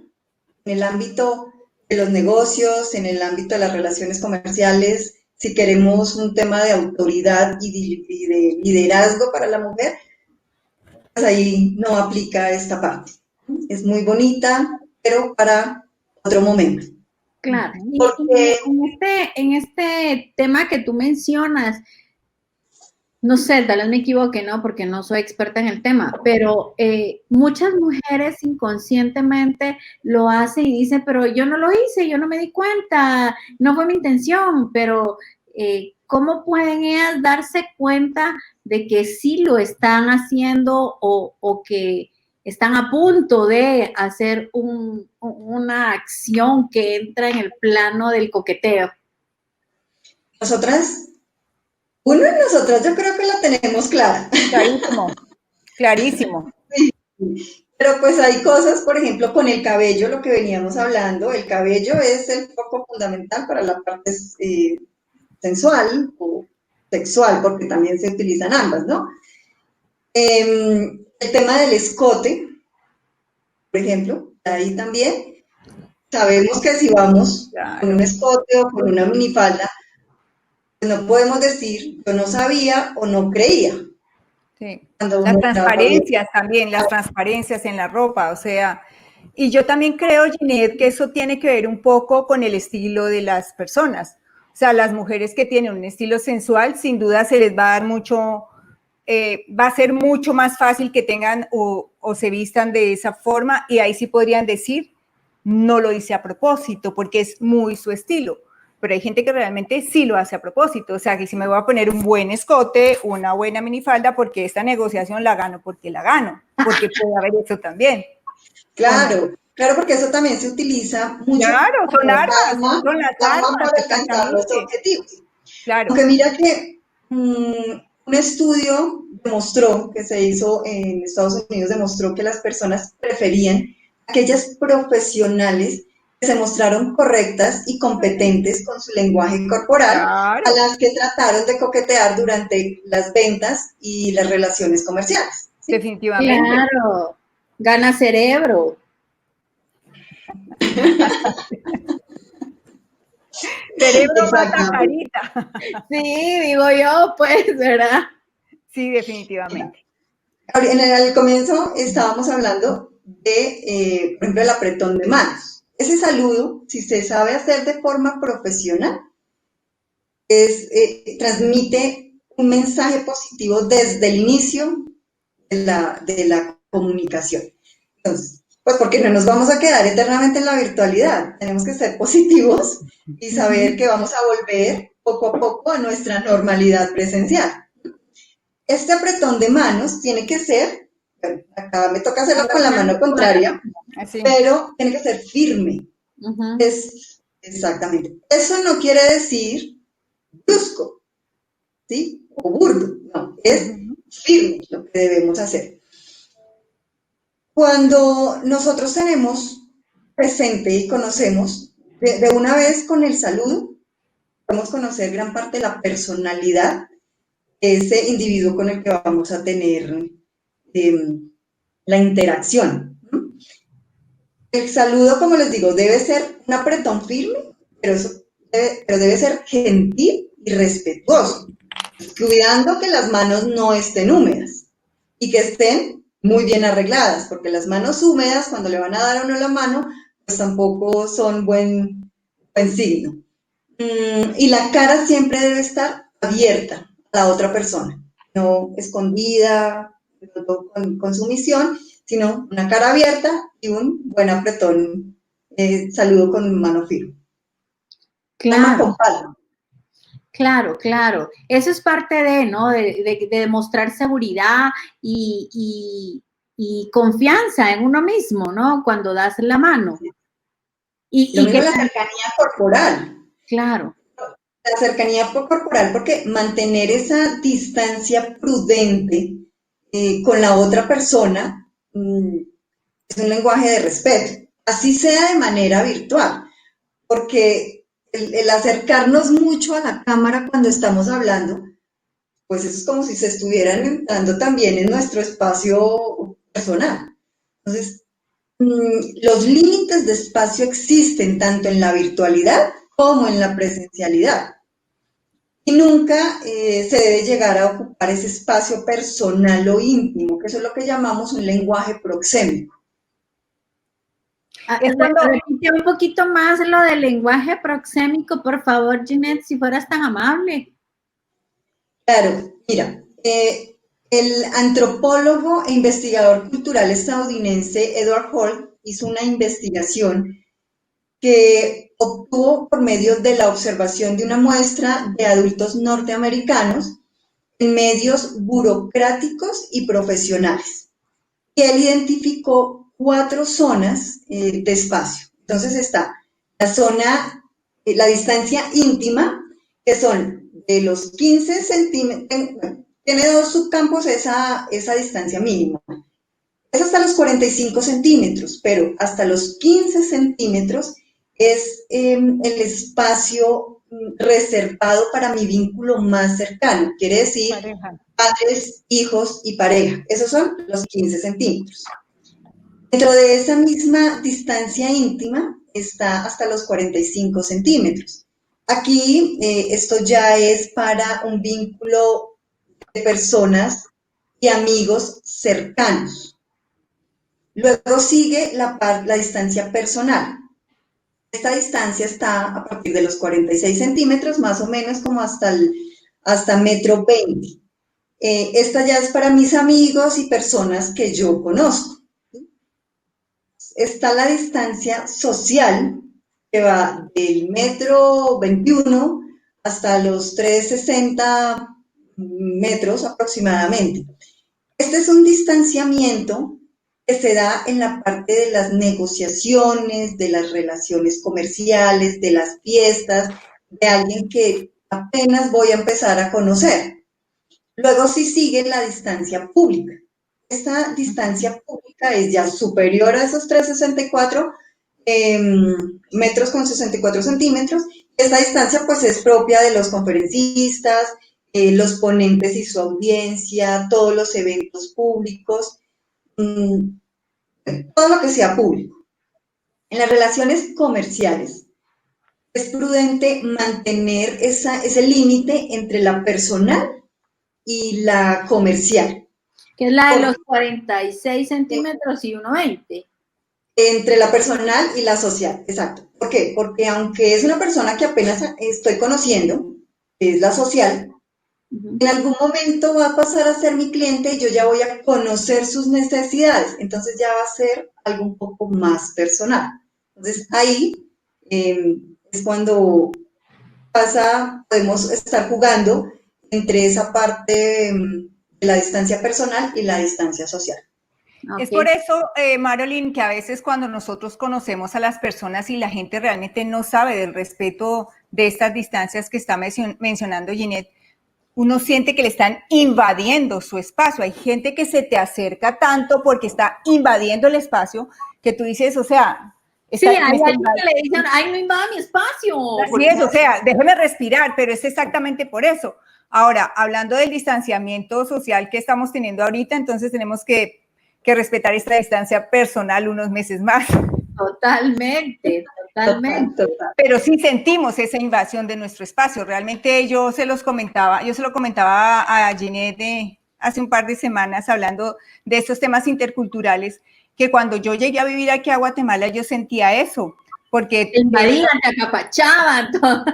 en el ámbito de los negocios, en el ámbito de las relaciones comerciales, si queremos un tema de autoridad y de liderazgo para la mujer, pues ahí no aplica esta parte. Es muy bonita, pero para otro momento. Claro. Y Porque en este tema que tú mencionas, no sé, tal vez me equivoque, ¿no? Porque no soy experta en el tema, pero muchas mujeres inconscientemente lo hacen y dicen, pero yo no lo hice, yo no me di cuenta, no fue mi intención, pero ¿cómo pueden ellas darse cuenta de que sí lo están haciendo o que están a punto de hacer una acción que entra en el plano del coqueteo? nosotras yo creo que la tenemos clara. Clarísimo, clarísimo. Sí. Pero pues hay cosas, por ejemplo, con el cabello, lo que veníamos hablando, el cabello es el foco fundamental para la parte sensual o sexual, porque también se utilizan ambas, ¿no? El tema del escote, por ejemplo, ahí también sabemos que si vamos con un escote o con una minifalda, pues no podemos decir yo no sabía o no creía. Sí. Las transparencias también, las transparencias en la ropa, o sea, y yo también creo, Ginette, que eso tiene que ver un poco con el estilo de las personas. O sea, las mujeres que tienen un estilo sensual, sin duda se les va a dar mucho, va a ser mucho más fácil que tengan o se vistan de esa forma y ahí sí podrían decir, no lo hice a propósito, porque es muy su estilo. pero hay gente que realmente sí lo hace a propósito, o sea, que si me voy a poner un buen escote, una buena minifalda, porque esta negociación la gano, porque puede haber eso también. Claro, claro, porque eso también se utiliza mucho Claro, son como armas, son las arma armas, para alcanzar los exactamente. objetivos. Claro. Aunque mira que un estudio demostró, que se hizo en Estados Unidos, demostró que las personas preferían aquellas profesionales que se mostraron correctas y competentes con su lenguaje corporal a Claro, las que trataron de coquetear durante las ventas y las relaciones comerciales. ¿Sí? definitivamente. Claro, gana cerebro. Cerebro mata Exactamente. carita. Sí, digo yo, pues, ¿verdad? Sí, definitivamente. En el comienzo estábamos hablando de, por ejemplo, el apretón de manos. Ese saludo, si se sabe hacer de forma profesional, transmite un mensaje positivo desde el inicio de la comunicación. Entonces, pues porque no nos vamos a quedar eternamente en la virtualidad, tenemos que ser positivos y saber que vamos a volver poco a poco a nuestra normalidad presencial. Este apretón de manos tiene que ser, bueno, acá me toca hacerlo con la mano contraria, Así. pero tiene que ser firme. Uh-huh. Exactamente. Eso no quiere decir brusco, ¿sí? O burdo, no, es firme lo que debemos hacer. Cuando nosotros tenemos presente y conocemos, de una vez con el saludo, podemos conocer gran parte de la personalidad de ese individuo con el que vamos a tener la interacción. El saludo, como les digo, debe ser un apretón firme, pero debe ser gentil y respetuoso, cuidando que las manos no estén húmedas y que estén muy bien arregladas, porque las manos húmedas, cuando le van a dar a uno la mano, pues tampoco son buen signo. Y la cara siempre debe estar abierta a la otra persona, no escondida, con sumisión, sino una cara abierta y un buen apretón, saludo con mano firme. Toma con Claro, palma. claro, claro. Eso es parte de, ¿no? De demostrar seguridad y confianza en uno mismo, ¿no? Cuando das la mano. Lo Y mismo que, la cercanía corporal. claro. La cercanía corporal, porque mantener esa distancia prudente con la otra persona es un lenguaje de respeto, así sea de manera virtual, porque el acercarnos mucho a la cámara cuando estamos hablando, pues eso es como si se estuvieran entrando también en nuestro espacio personal. Entonces, los límites de espacio existen tanto en la virtualidad como en la presencialidad. Y nunca se debe llegar a ocupar ese espacio personal o íntimo, que eso es lo que llamamos un lenguaje proxémico. Es cuando, Repite un poquito más lo del lenguaje proxémico, por favor, Ginette, si fueras tan amable. Claro, mira, el antropólogo e investigador cultural estadounidense Edward Hall hizo una investigación que obtuvo por medio de la observación de una muestra de adultos norteamericanos en medios burocráticos y profesionales. Y él identificó 4 zonas de espacio. Entonces está la zona, la distancia íntima, que son de los 15 centímetros, tiene 2 subcampos esa distancia mínima. Es hasta los 45 centímetros, pero hasta los 15 centímetros es el espacio reservado para mi vínculo más cercano. Quiere decir pareja. padres, hijos y pareja. Esos son los 15 centímetros. Dentro de esa misma distancia íntima está hasta los 45 centímetros. Aquí esto ya es para un vínculo de personas y amigos cercanos. Luego sigue la distancia personal. Esta distancia está a partir de los 46 centímetros, más o menos como hasta 1,20 metros. Esta ya es para mis amigos y personas que yo conozco. Está la distancia social, que va del 1,21 m hasta los 3,60 metros aproximadamente. Este es un distanciamiento que se da en la parte de las negociaciones, de las relaciones comerciales, de las fiestas, de alguien que apenas voy a empezar a conocer. Luego sí sigue la distancia pública. Esta distancia pública es ya superior a esos 3,64 metros con 64 centímetros. Esta distancia pues es propia de los conferencistas, los ponentes y su audiencia, todos los eventos públicos, todo lo que sea público. En las relaciones comerciales es prudente mantener ese límite entre la personal y la comercial. Que es la de los 46 centímetros y 1,20. Entre la personal y la social, exacto. ¿Por qué? Porque aunque es una persona que apenas estoy conociendo, que es la social, en algún momento va a pasar a ser mi cliente y yo ya voy a conocer sus necesidades. Entonces ya va a ser algo un poco más personal. Entonces ahí es cuando podemos estar jugando entre esa parte de la distancia personal y la distancia social. Okay. Es por eso, Marilyn, que a veces cuando nosotros conocemos a las personas y la gente realmente no sabe del respeto de estas distancias que está mencionando Ginette, uno siente que le están invadiendo su espacio. Hay gente que se te acerca tanto porque está invadiendo el espacio que tú dices, o sea... Sí, hay alguien que le dicen, ay, no invada mi espacio. Así es, o sea, déjeme respirar, pero es exactamente por eso. Ahora, hablando del distanciamiento social que estamos teniendo ahorita, entonces tenemos que respetar esta distancia personal unos meses más. Totalmente. Pero sí sentimos esa invasión de nuestro espacio. Realmente yo se lo comentaba a Ginette hace un par de semanas hablando de estos temas interculturales, que cuando yo llegué a vivir aquí a Guatemala yo sentía eso, porque te invadían, te acapachaban, todo.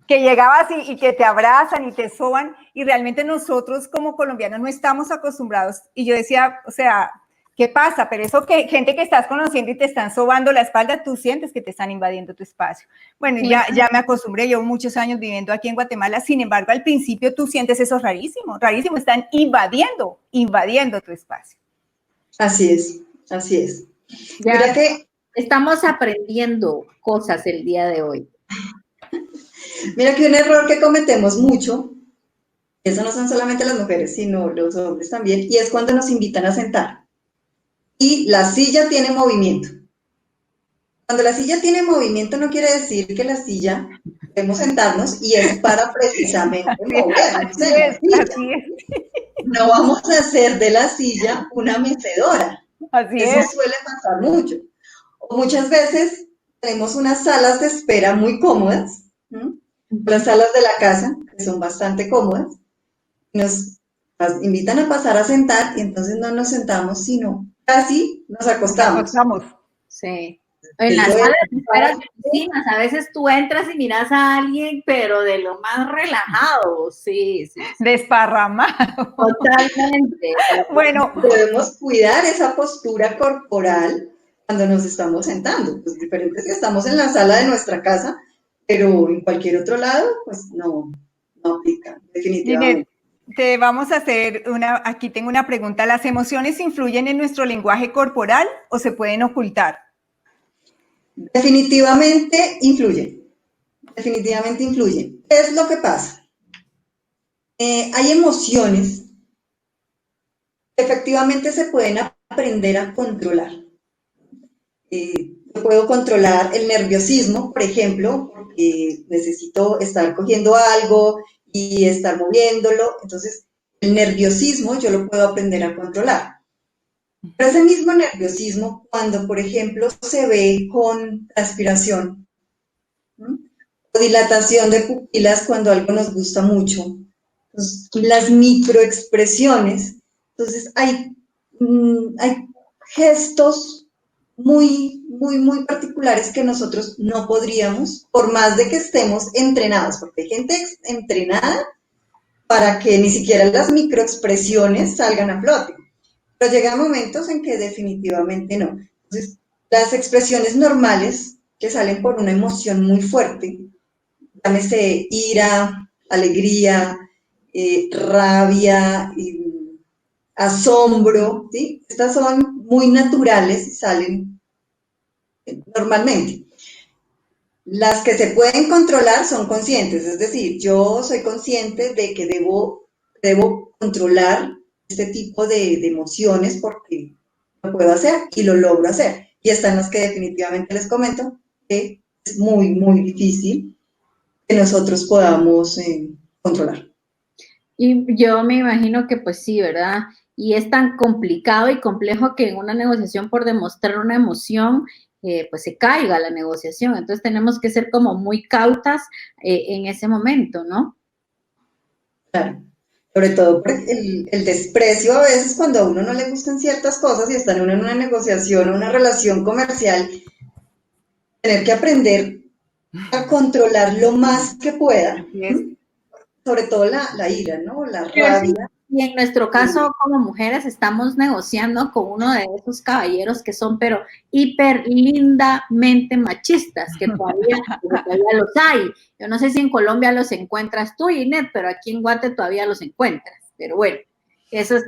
Que llegabas y que te abrazan y te soban, y realmente nosotros como colombianos no estamos acostumbrados. Y yo decía, o sea, ¿qué pasa? Pero eso que gente que estás conociendo y te están sobando la espalda, tú sientes que te están invadiendo tu espacio. Bueno, sí. ya me acostumbré, llevo muchos años viviendo aquí en Guatemala, sin embargo, al principio tú sientes eso rarísimo, están invadiendo tu espacio. Así es, así es. Ya mira que estamos aprendiendo cosas el día de hoy. Mira que un error que cometemos mucho, eso no son solamente las mujeres, sino los hombres también, y es cuando nos invitan a sentar. Y la silla tiene movimiento. Cuando la silla tiene movimiento no quiere decir que la silla debemos sentarnos y es para precisamente movernos en la silla. No vamos a hacer de la silla una mecedora. Eso suele pasar mucho. O muchas veces tenemos unas salas de espera muy cómodas, las salas de la casa, que son bastante cómodas, nos invitan a pasar a sentar y entonces no nos sentamos, sino casi nos acostamos. Sí. En las salas de espera de oficinas, a veces tú entras y miras a alguien, pero de lo más relajado, sí. Desparramado. Totalmente. Bueno, debemos cuidar esa postura corporal cuando nos estamos sentando. Pues diferente es que estamos en la sala de nuestra casa, pero en cualquier otro lado, pues no aplica, definitivamente. Te vamos a hacer aquí tengo una pregunta. ¿Las emociones influyen en nuestro lenguaje corporal o se pueden ocultar? Definitivamente influyen. Definitivamente influyen. ¿Qué es lo que pasa? Hay emociones que efectivamente se pueden aprender a controlar. Yo puedo controlar el nerviosismo, por ejemplo, porque necesito estar cogiendo algo y estar moviéndolo. Entonces, el nerviosismo yo lo puedo aprender a controlar. Pero ese mismo nerviosismo, cuando, por ejemplo, se ve con transpiración, o dilatación de pupilas cuando algo nos gusta mucho, entonces, las microexpresiones, entonces hay gestos muy particulares que nosotros no podríamos, por más de que estemos entrenados, porque hay gente entrenada para que ni siquiera las microexpresiones salgan a flote. Pero llegan momentos en que definitivamente no. Entonces, las expresiones normales que salen por una emoción muy fuerte, llámese ira, alegría, rabia, asombro, ¿sí? Estas son muy naturales y salen normalmente. Las que se pueden controlar son conscientes, es decir, yo soy consciente de que debo controlar este tipo de emociones porque lo puedo hacer y lo logro hacer. Y están las que definitivamente les comento que es muy, muy difícil que nosotros podamos controlar. Y yo me imagino que pues sí, ¿verdad? Y es tan complicado y complejo que en una negociación por demostrar una emoción, pues se caiga la negociación. Entonces tenemos que ser como muy cautas en ese momento, ¿no? Claro. Sobre todo por el desprecio a veces cuando a uno no le gustan ciertas cosas y están uno en una negociación o una relación comercial, tener que aprender a controlar lo más que pueda, sobre todo la ira, ¿no? La rabia. Y en nuestro caso, como mujeres, estamos negociando con uno de esos caballeros que son, pero hiper lindamente machistas, que todavía los hay. Yo no sé si en Colombia los encuentras tú, Inet, pero aquí en Guate todavía los encuentras. Pero bueno, esas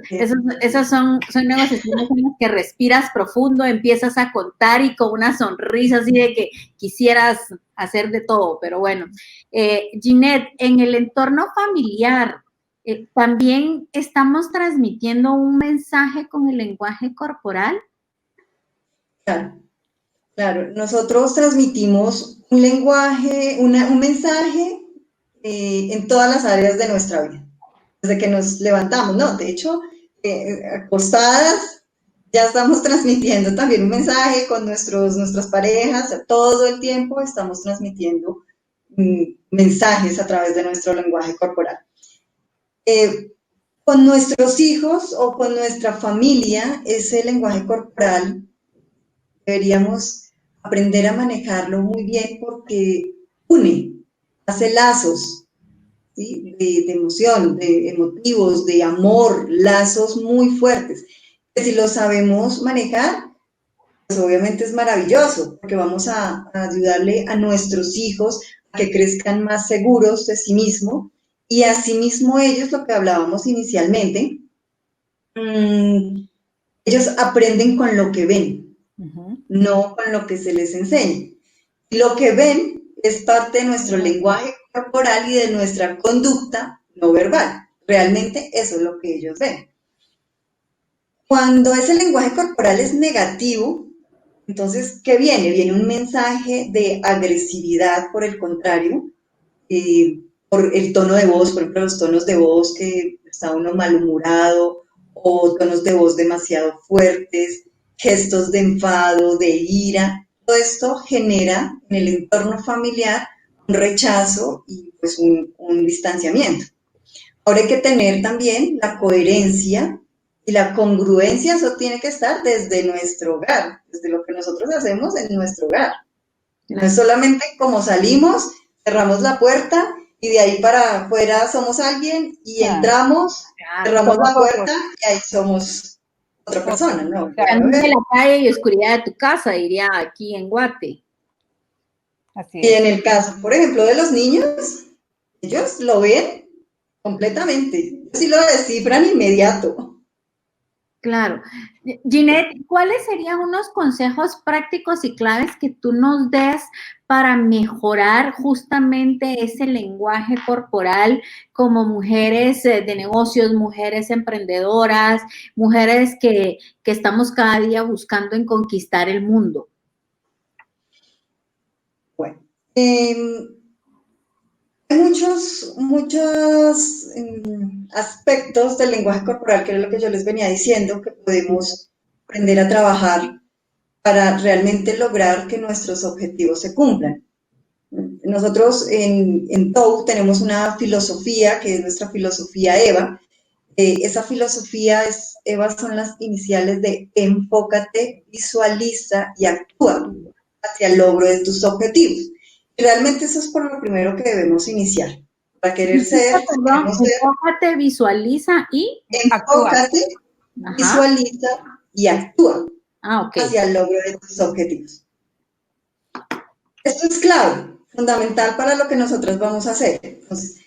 son negociaciones en las que respiras profundo, empiezas a contar y con una sonrisa así de que quisieras hacer de todo. Pero bueno, Ginette, en el entorno familiar, también estamos transmitiendo un mensaje con el lenguaje corporal. Claro, claro. Nosotros transmitimos un lenguaje, un mensaje en todas las áreas de nuestra vida, desde que nos levantamos, ¿no? De hecho, acostadas, ya estamos transmitiendo también un mensaje con nuestras parejas, todo el tiempo estamos transmitiendo mensajes a través de nuestro lenguaje corporal. Con nuestros hijos o con nuestra familia, ese lenguaje corporal deberíamos aprender a manejarlo muy bien porque une, hace lazos, ¿sí? de emoción, de emotivos, de amor, lazos muy fuertes. Que si lo sabemos manejar, pues obviamente es maravilloso, porque vamos a ayudarle a nuestros hijos a que crezcan más seguros de sí mismos y asimismo ellos, lo que hablábamos inicialmente, ellos aprenden con lo que ven, no con lo que se les enseña. Lo que ven es parte de nuestro lenguaje corporal y de nuestra conducta no verbal. Realmente eso es lo que ellos ven. Cuando ese lenguaje corporal es negativo, entonces, ¿qué viene? Viene un mensaje de agresividad, por el contrario, por el tono de voz, por ejemplo, los tonos de voz que está uno malhumorado o tonos de voz demasiado fuertes, gestos de enfado, de ira. Todo esto genera en el entorno familiar un rechazo y pues un distanciamiento. Ahora hay que tener también la coherencia y la congruencia, eso tiene que estar desde nuestro hogar, desde lo que nosotros hacemos en nuestro hogar. No es solamente como salimos, cerramos la puerta y de ahí para afuera somos alguien y entramos, cerramos la puerta y ahí somos otra persona, ¿no? Camino de la calle y oscuridad de tu casa, diría aquí en Guate. Así es. Y en el caso, por ejemplo, de los niños, ellos lo ven completamente, sí lo descifran inmediato. Claro. Ginette, ¿cuáles serían unos consejos prácticos y claves que tú nos des para mejorar justamente ese lenguaje corporal como mujeres de negocios, mujeres emprendedoras, mujeres que estamos cada día buscando en conquistar el mundo? Bueno, hay muchos aspectos del lenguaje corporal, que era lo que yo les venía diciendo, que podemos aprender a trabajar para realmente lograr que nuestros objetivos se cumplan. Nosotros en TOW tenemos una filosofía, que es nuestra filosofía EVA. Esa filosofía EVA son las iniciales de enfócate, visualiza y actúa hacia el logro de tus objetivos. Y realmente eso es por lo primero que debemos iniciar. Para querer ser... Perdón, enfócate, visualiza y... Enfócate, visualiza y actúa okay. hacia el logro de tus objetivos. Esto es clave, fundamental para lo que nosotras vamos a hacer. Entonces,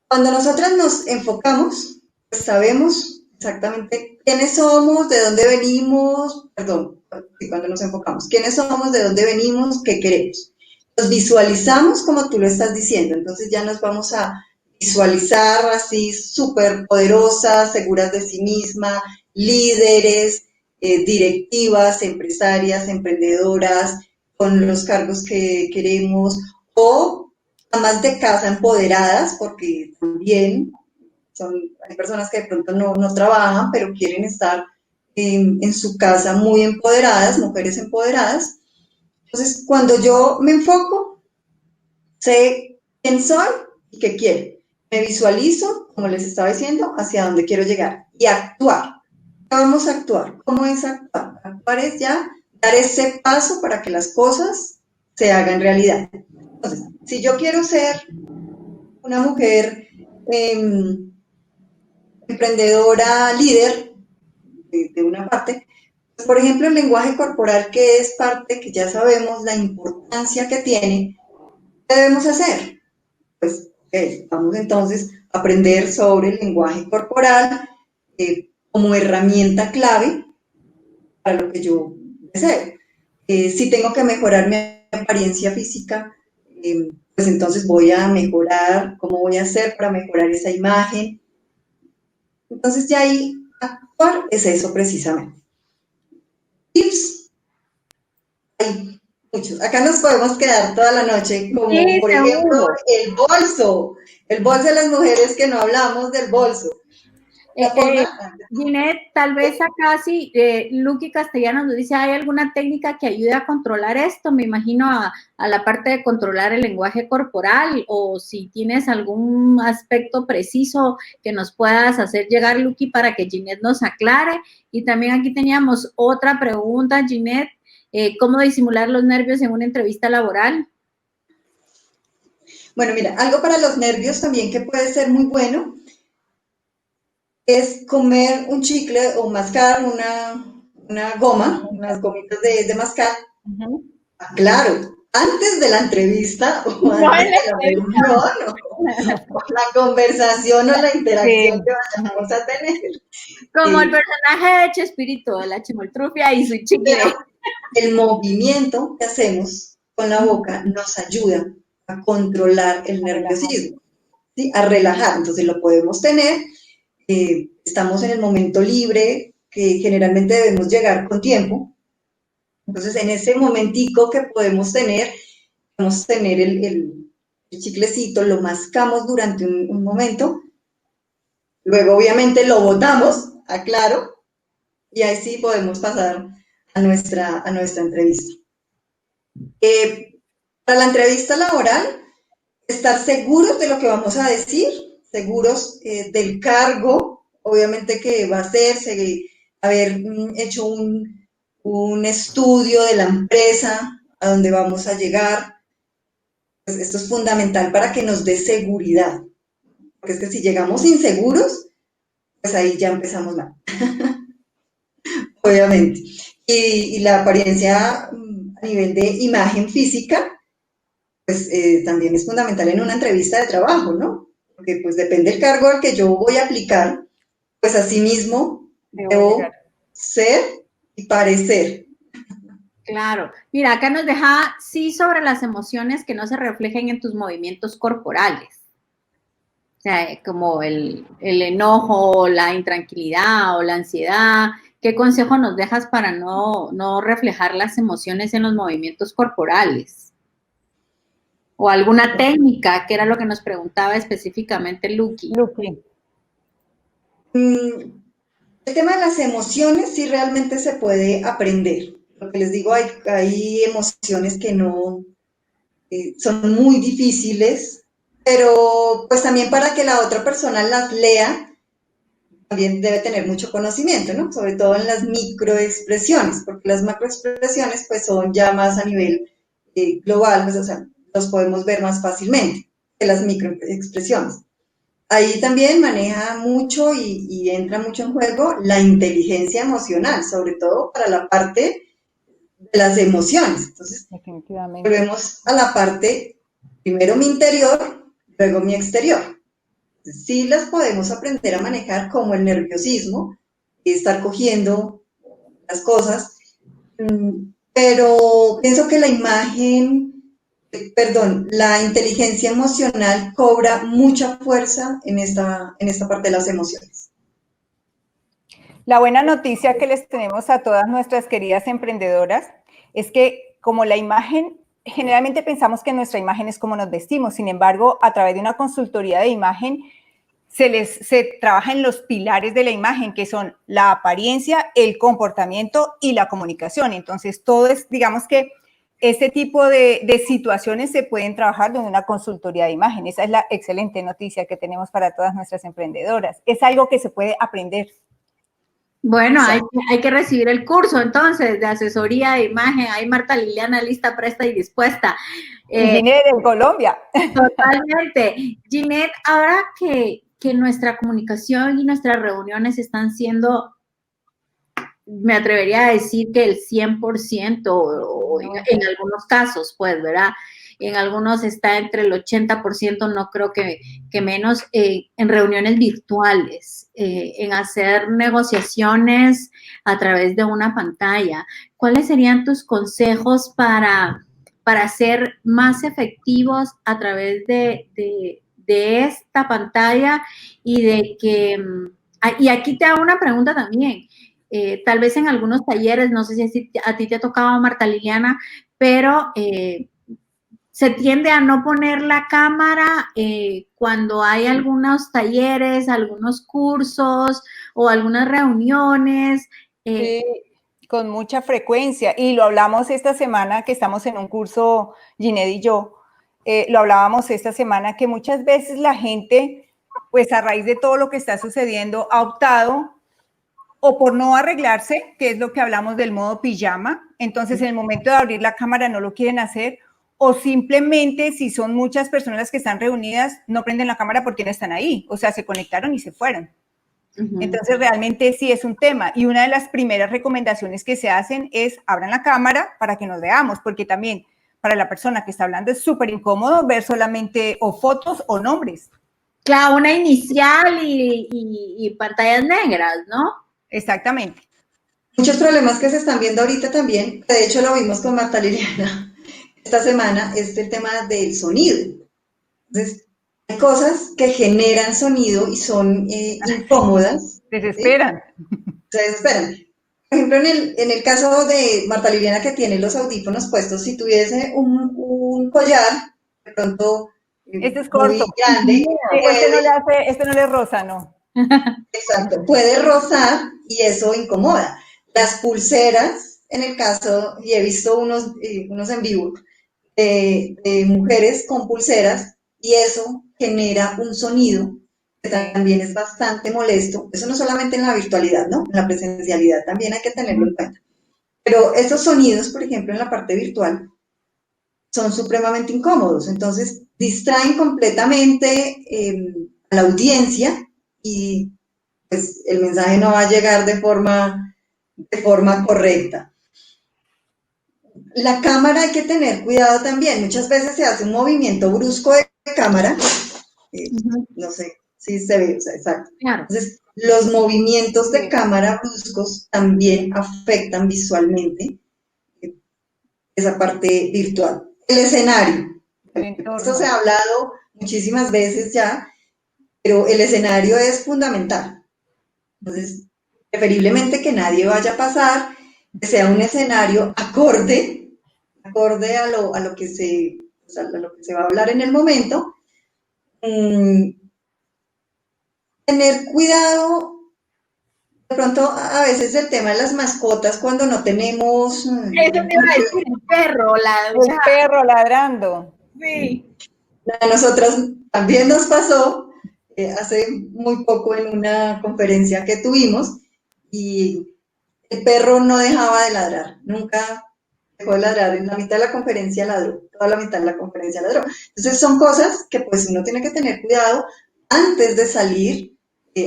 cuando nosotras nos enfocamos, pues sabemos exactamente quiénes somos, de dónde venimos, perdón, cuando nos enfocamos, quiénes somos, de dónde venimos, qué queremos. Nos visualizamos como tú lo estás diciendo, entonces ya nos vamos a visualizar así súper poderosas, seguras de sí mismas, líderes, directivas, empresarias, emprendedoras, con los cargos que queremos, o amas de casa empoderadas, porque también hay personas que de pronto no trabajan, pero quieren estar en su casa muy empoderadas, mujeres empoderadas. Entonces, cuando yo me enfoco, sé quién soy y qué quiero. Me visualizo, como les estaba diciendo, hacia dónde quiero llegar y actuar. Vamos a actuar. ¿Cómo es actuar? Actuar es ya dar ese paso para que las cosas se hagan realidad. Entonces, si yo quiero ser una mujer emprendedora, líder de una parte, pues, por ejemplo, el lenguaje corporal, que es parte que ya sabemos la importancia que tiene, ¿qué debemos hacer? Pues vamos entonces a aprender sobre el lenguaje corporal como herramienta clave para lo que yo deseo. Si tengo que mejorar mi apariencia física, pues entonces voy a mejorar, ¿cómo voy a hacer para mejorar esa imagen? Entonces ya ahí actuar es eso precisamente. Tips, hay muchos. Acá nos podemos quedar toda la noche, como Sí, por ejemplo seguro. el bolso de las mujeres que no hablamos del bolso. La forma, Ginette, tal vez acá sí, Lucky Castellanos nos dice, ¿hay alguna técnica que ayude a controlar esto? Me imagino a la parte de controlar el lenguaje corporal, o si tienes algún aspecto preciso que nos puedas hacer llegar, Lucky, para que Ginette nos aclare. Y también aquí teníamos otra pregunta, Ginette, ¿cómo disimular los nervios en una entrevista laboral? bueno, mira, algo para los nervios también que puede ser muy bueno es comer un chicle o mascar una goma, unas gomitas de mascar. Uh-huh. Claro, antes de la entrevista o No antes en la de la reunión o la conversación o la interacción Sí. que vayamos a tener. Como el personaje de Chespirito, de la Chimoltrufia y su chicle. Pero el movimiento que hacemos con la boca nos ayuda a controlar el nerviosismo, ¿sí? A relajar. Entonces lo podemos tener, estamos en el momento libre, que generalmente debemos llegar con tiempo. Entonces en ese momentico que podemos tener el chiclecito, lo mascamos durante un momento, luego obviamente lo botamos, aclaro, y ahí sí podemos pasar a nuestra entrevista. Para la entrevista laboral, estar seguros de lo que vamos a decir, seguros del cargo, obviamente que va a ser, haber hecho un estudio de la empresa a donde vamos a llegar. Pues esto es fundamental para que nos dé seguridad, porque es que si llegamos inseguros, pues ahí ya empezamos mal, obviamente. Y la apariencia a nivel de imagen física, pues también es fundamental en una entrevista de trabajo, ¿no? Porque pues depende del cargo al que yo voy a aplicar, pues así mismo debo ser y parecer. Claro. Mira, acá nos deja, sí, sobre las emociones que no se reflejen en tus movimientos corporales. O sea, como el enojo, la intranquilidad o la ansiedad. ¿Qué consejo nos dejas para no reflejar las emociones en los movimientos corporales? O alguna técnica, que era lo que nos preguntaba específicamente Lucky. El tema de las emociones sí realmente se puede aprender. Lo que les digo, hay emociones que no son muy difíciles, pero pues también para que la otra persona las lea, también debe tener mucho conocimiento, ¿no? Sobre todo en las microexpresiones, porque las macroexpresiones pues son ya más a nivel global, pues, o sea, los podemos ver más fácilmente que las microexpresiones. Ahí también maneja mucho y entra mucho en juego la inteligencia emocional, sobre todo para la parte de las emociones. Entonces, definitivamente. volvemos a la parte, primero mi interior, luego mi exterior. Sí las podemos aprender a manejar como el nerviosismo, estar cogiendo las cosas, pero pienso que la imagen, perdón, la inteligencia emocional cobra mucha fuerza en esta parte de las emociones. La buena noticia que les tenemos a todas nuestras queridas emprendedoras es que como la imagen, generalmente pensamos que nuestra imagen es como nos vestimos, sin embargo, a través de una consultoría de imagen, se trabaja en los pilares de la imagen, que son la apariencia, el comportamiento y la comunicación. Entonces, todo es, digamos que este tipo de situaciones se pueden trabajar en una consultoría de imagen. Esa es la excelente noticia que tenemos para todas nuestras emprendedoras. Es algo que se puede aprender. Bueno, hay que recibir el curso entonces de asesoría de imagen. Ahí Marta Liliana lista, presta y dispuesta. Ginette en Colombia. Totalmente. Ginette, ahora que nuestra comunicación y nuestras reuniones están siendo, me atrevería a decir que el 100% o en algunos casos, pues, ¿verdad? En algunos está entre el 80%, no creo que menos, en reuniones virtuales, en hacer negociaciones a través de una pantalla. ¿Cuáles serían tus consejos para ser más efectivos a través de esta pantalla y de que, y aquí te hago una pregunta también, tal vez en algunos talleres, no sé si a ti te ha tocado, Marta Liliana, pero se tiende a no poner la cámara cuando hay algunos talleres, algunos cursos o algunas reuniones. Sí, con mucha frecuencia. Y lo hablamos esta semana que estamos en un curso, Ginette y yo, lo hablábamos esta semana que muchas veces la gente, pues a raíz de todo lo que está sucediendo, ha optado o por no arreglarse, que es lo que hablamos del modo pijama, entonces en el momento de abrir la cámara no lo quieren hacer, o simplemente si son muchas personas las que están reunidas, no prenden la cámara porque no están ahí, o sea, se conectaron y se fueron. Entonces realmente sí es un tema, y una de las primeras recomendaciones que se hacen es abran la cámara para que nos veamos, porque también para la persona que está hablando es súper incómodo ver solamente o fotos o nombres. Claro, una inicial y pantallas negras, ¿no? Exactamente. Muchos problemas que se están viendo ahorita también, de hecho lo vimos con Marta Liliana esta semana, es el tema del sonido. Entonces, hay cosas que generan sonido y son incómodas. Desesperan. ¿Sí? Se desesperan. Por ejemplo, en el caso de Marta Liliana, que tiene los audífonos puestos, si tuviese un collar, de pronto este es corto, muy grande, este no le rosa, no. Exacto, puede rozar y eso incomoda. Las pulseras, en el caso, y he visto unos en vivo, de mujeres con pulseras, y eso genera un sonido que también es bastante molesto. Eso no solamente en la virtualidad, ¿no? En la presencialidad también hay que tenerlo en cuenta. Pero esos sonidos, por ejemplo, en la parte virtual, son supremamente incómodos. Entonces, distraen completamente a la audiencia y pues el mensaje no va a llegar de forma correcta. La cámara hay que tener cuidado también. Muchas veces se hace un movimiento brusco de cámara. No sé si se ve, o sea, exacto. Claro. Entonces, los movimientos de cámara bruscos también afectan visualmente esa parte virtual. El escenario. Esto se ha hablado muchísimas veces ya, pero el escenario es fundamental. Entonces, preferiblemente que nadie vaya a pasar, que sea un escenario acorde a lo que se va a hablar en el momento. Tener cuidado, de pronto, a veces el tema de las mascotas, cuando no tenemos... Eso me iba a decir, el perro, el perro ladrando. Sí. A nosotras también nos pasó hace muy poco en una conferencia que tuvimos y el perro no dejaba de ladrar, nunca dejó de ladrar, en la mitad de la conferencia ladró, toda la mitad de la conferencia ladró. Entonces son cosas que pues uno tiene que tener cuidado antes de salir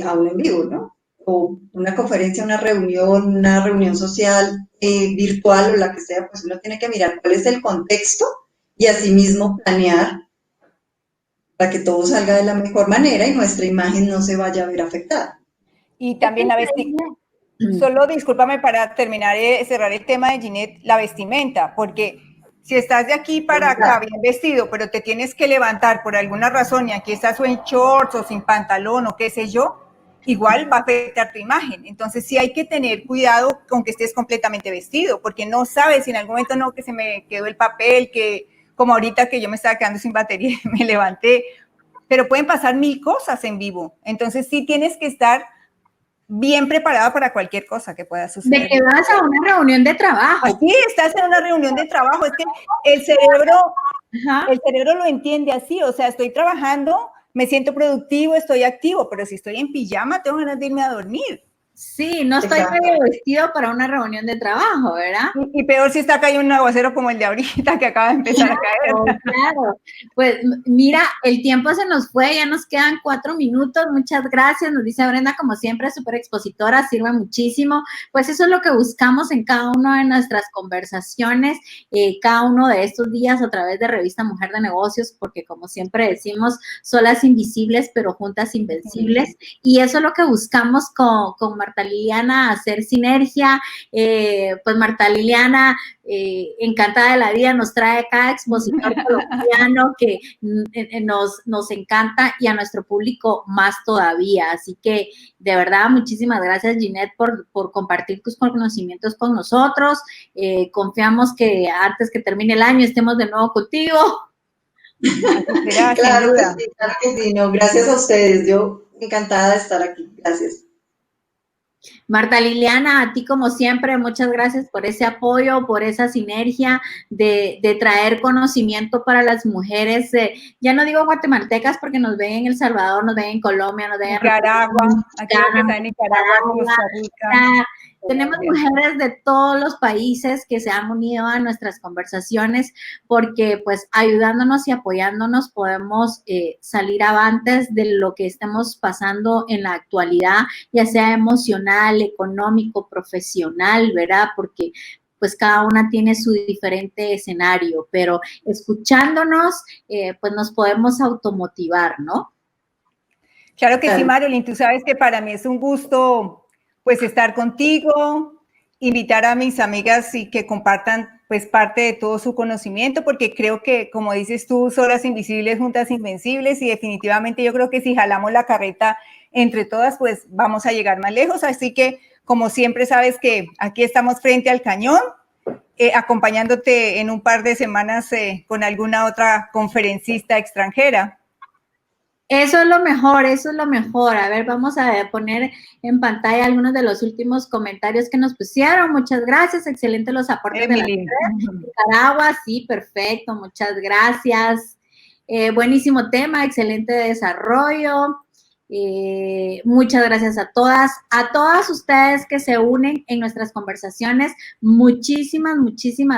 a un en vivo, ¿no? o una conferencia, una reunión social virtual o la que sea, pues uno tiene que mirar cuál es el contexto y asimismo planear para que todo salga de la mejor manera y nuestra imagen no se vaya a ver afectada. Y también la vestimenta. Solo discúlpame para terminar y cerrar el tema de Ginette, la vestimenta, porque si estás de aquí para acá bien vestido, pero te tienes que levantar por alguna razón y aquí estás o en shorts o sin pantalón o qué sé yo, igual va a afectar tu imagen. Entonces sí hay que tener cuidado con que estés completamente vestido, porque no sabes si en algún momento no, que se me quedó el papel, que como ahorita que yo me estaba quedando sin batería y me levanté, pero pueden pasar 1000 cosas en vivo. Entonces sí tienes que estar bien preparada para cualquier cosa que pueda suceder. De que vas a una reunión de trabajo. Así, estás en una reunión de trabajo, es que el cerebro lo entiende así, o sea, estoy trabajando, me siento productivo, estoy activo, pero si estoy en pijama, tengo ganas de irme a dormir. Sí, no estoy medio vestido para una reunión de trabajo, ¿verdad? Y peor si está cayendo un aguacero como el de ahorita que acaba de empezar a caer. Claro, pues mira, el tiempo se nos fue, ya nos quedan 4 minutos, muchas gracias, nos dice Brenda, como siempre, súper expositora, sirve muchísimo, pues eso es lo que buscamos en cada una de nuestras conversaciones, cada uno de estos días a través de Revista Mujer de Negocios, porque como siempre decimos, solas invisibles, pero juntas invencibles, y eso es lo que buscamos con Marta Liliana, hacer sinergia, pues Marta Liliana, encantada de la vida, nos trae cada expositor colombiano que nos encanta y a nuestro público más todavía. Así que, de verdad, muchísimas gracias, Ginette, por compartir tus conocimientos con nosotros. Confiamos que antes que termine el año estemos de nuevo contigo. Claro que sí, no, gracias a ustedes, yo encantada de estar aquí, gracias. Marta Liliana, a ti como siempre, muchas gracias por ese apoyo, por esa sinergia de traer conocimiento para las mujeres, ya no digo guatemaltecas porque nos ven en El Salvador, nos ven en Colombia, nos ven en Nicaragua, aquí que está en Nicaragua, Costa Rica. Tenemos mujeres de todos los países que se han unido a nuestras conversaciones porque pues ayudándonos y apoyándonos podemos salir avantes de lo que estemos pasando en la actualidad, ya sea emocional, económico, profesional, ¿verdad? Porque pues cada una tiene su diferente escenario, pero escuchándonos pues nos podemos automotivar, ¿no? Claro que sí, Marilyn, tú sabes que para mí es un gusto pues estar contigo, invitar a mis amigas y que compartan pues parte de todo su conocimiento, porque creo que, como dices tú, solas invisibles, juntas invencibles, y definitivamente yo creo que si jalamos la carreta entre todas, pues vamos a llegar más lejos. Así que, como siempre, sabes que aquí estamos frente al cañón, acompañándote en un par de semanas con alguna otra conferencista extranjera. Eso es lo mejor, eso es lo mejor. A ver, vamos a poner en pantalla algunos de los últimos comentarios que nos pusieron. Muchas gracias, excelente los aportes de la Nicaragua, sí, perfecto, muchas gracias. Buenísimo tema, excelente desarrollo. Muchas gracias a todas ustedes que se unen en nuestras conversaciones, muchísimas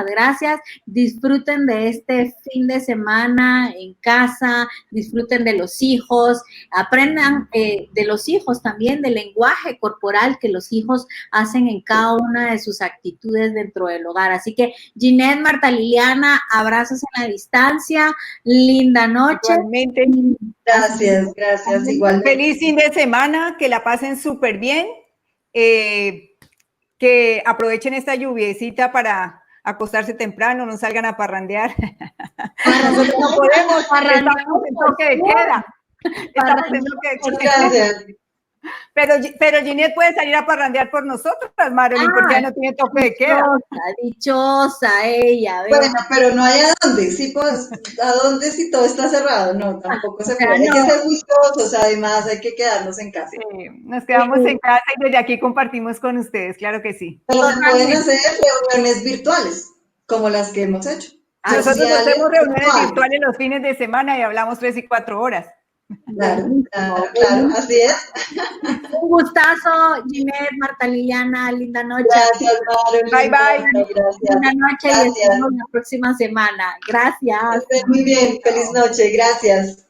gracias. Disfruten de este fin de semana en casa, disfruten de los hijos, aprendan de los hijos también, del lenguaje corporal que los hijos hacen en cada una de sus actitudes dentro del hogar. Así que Ginette, Marta Liliana, abrazos en la distancia, linda noche. Igualmente. Gracias, igualmente. Feliz fin de semana, que la pasen súper bien, que aprovechen esta lluviecita para acostarse temprano, no salgan a parrandear. Nosotros no podemos, estamos en toque de queda. Estamos en toque de queda. Pero Ginette puede salir a parrandear por nosotros, Marilyn, porque ya no tiene toque de queda. Dichosa ella. Bueno, pero no hay a dónde, sí, pues, ¿a dónde si todo está cerrado? No, tampoco se puede. Hay que ser juiciosos, además hay que quedarnos en casa. Sí, nos quedamos en casa y desde aquí compartimos con ustedes, claro que sí. Pero se pueden hacer reuniones virtuales, como las que hemos hecho. Nosotros hacemos reuniones virtuales los fines de semana y hablamos 3 y 4 horas. Claro, así es. Un gustazo, Ginette, Marta Liliana, linda noche. Gracias, Marilyn. Bye, bye. Gracias. Linda noche y nos vemos la próxima semana. Gracias. Muy bien, feliz noche, gracias.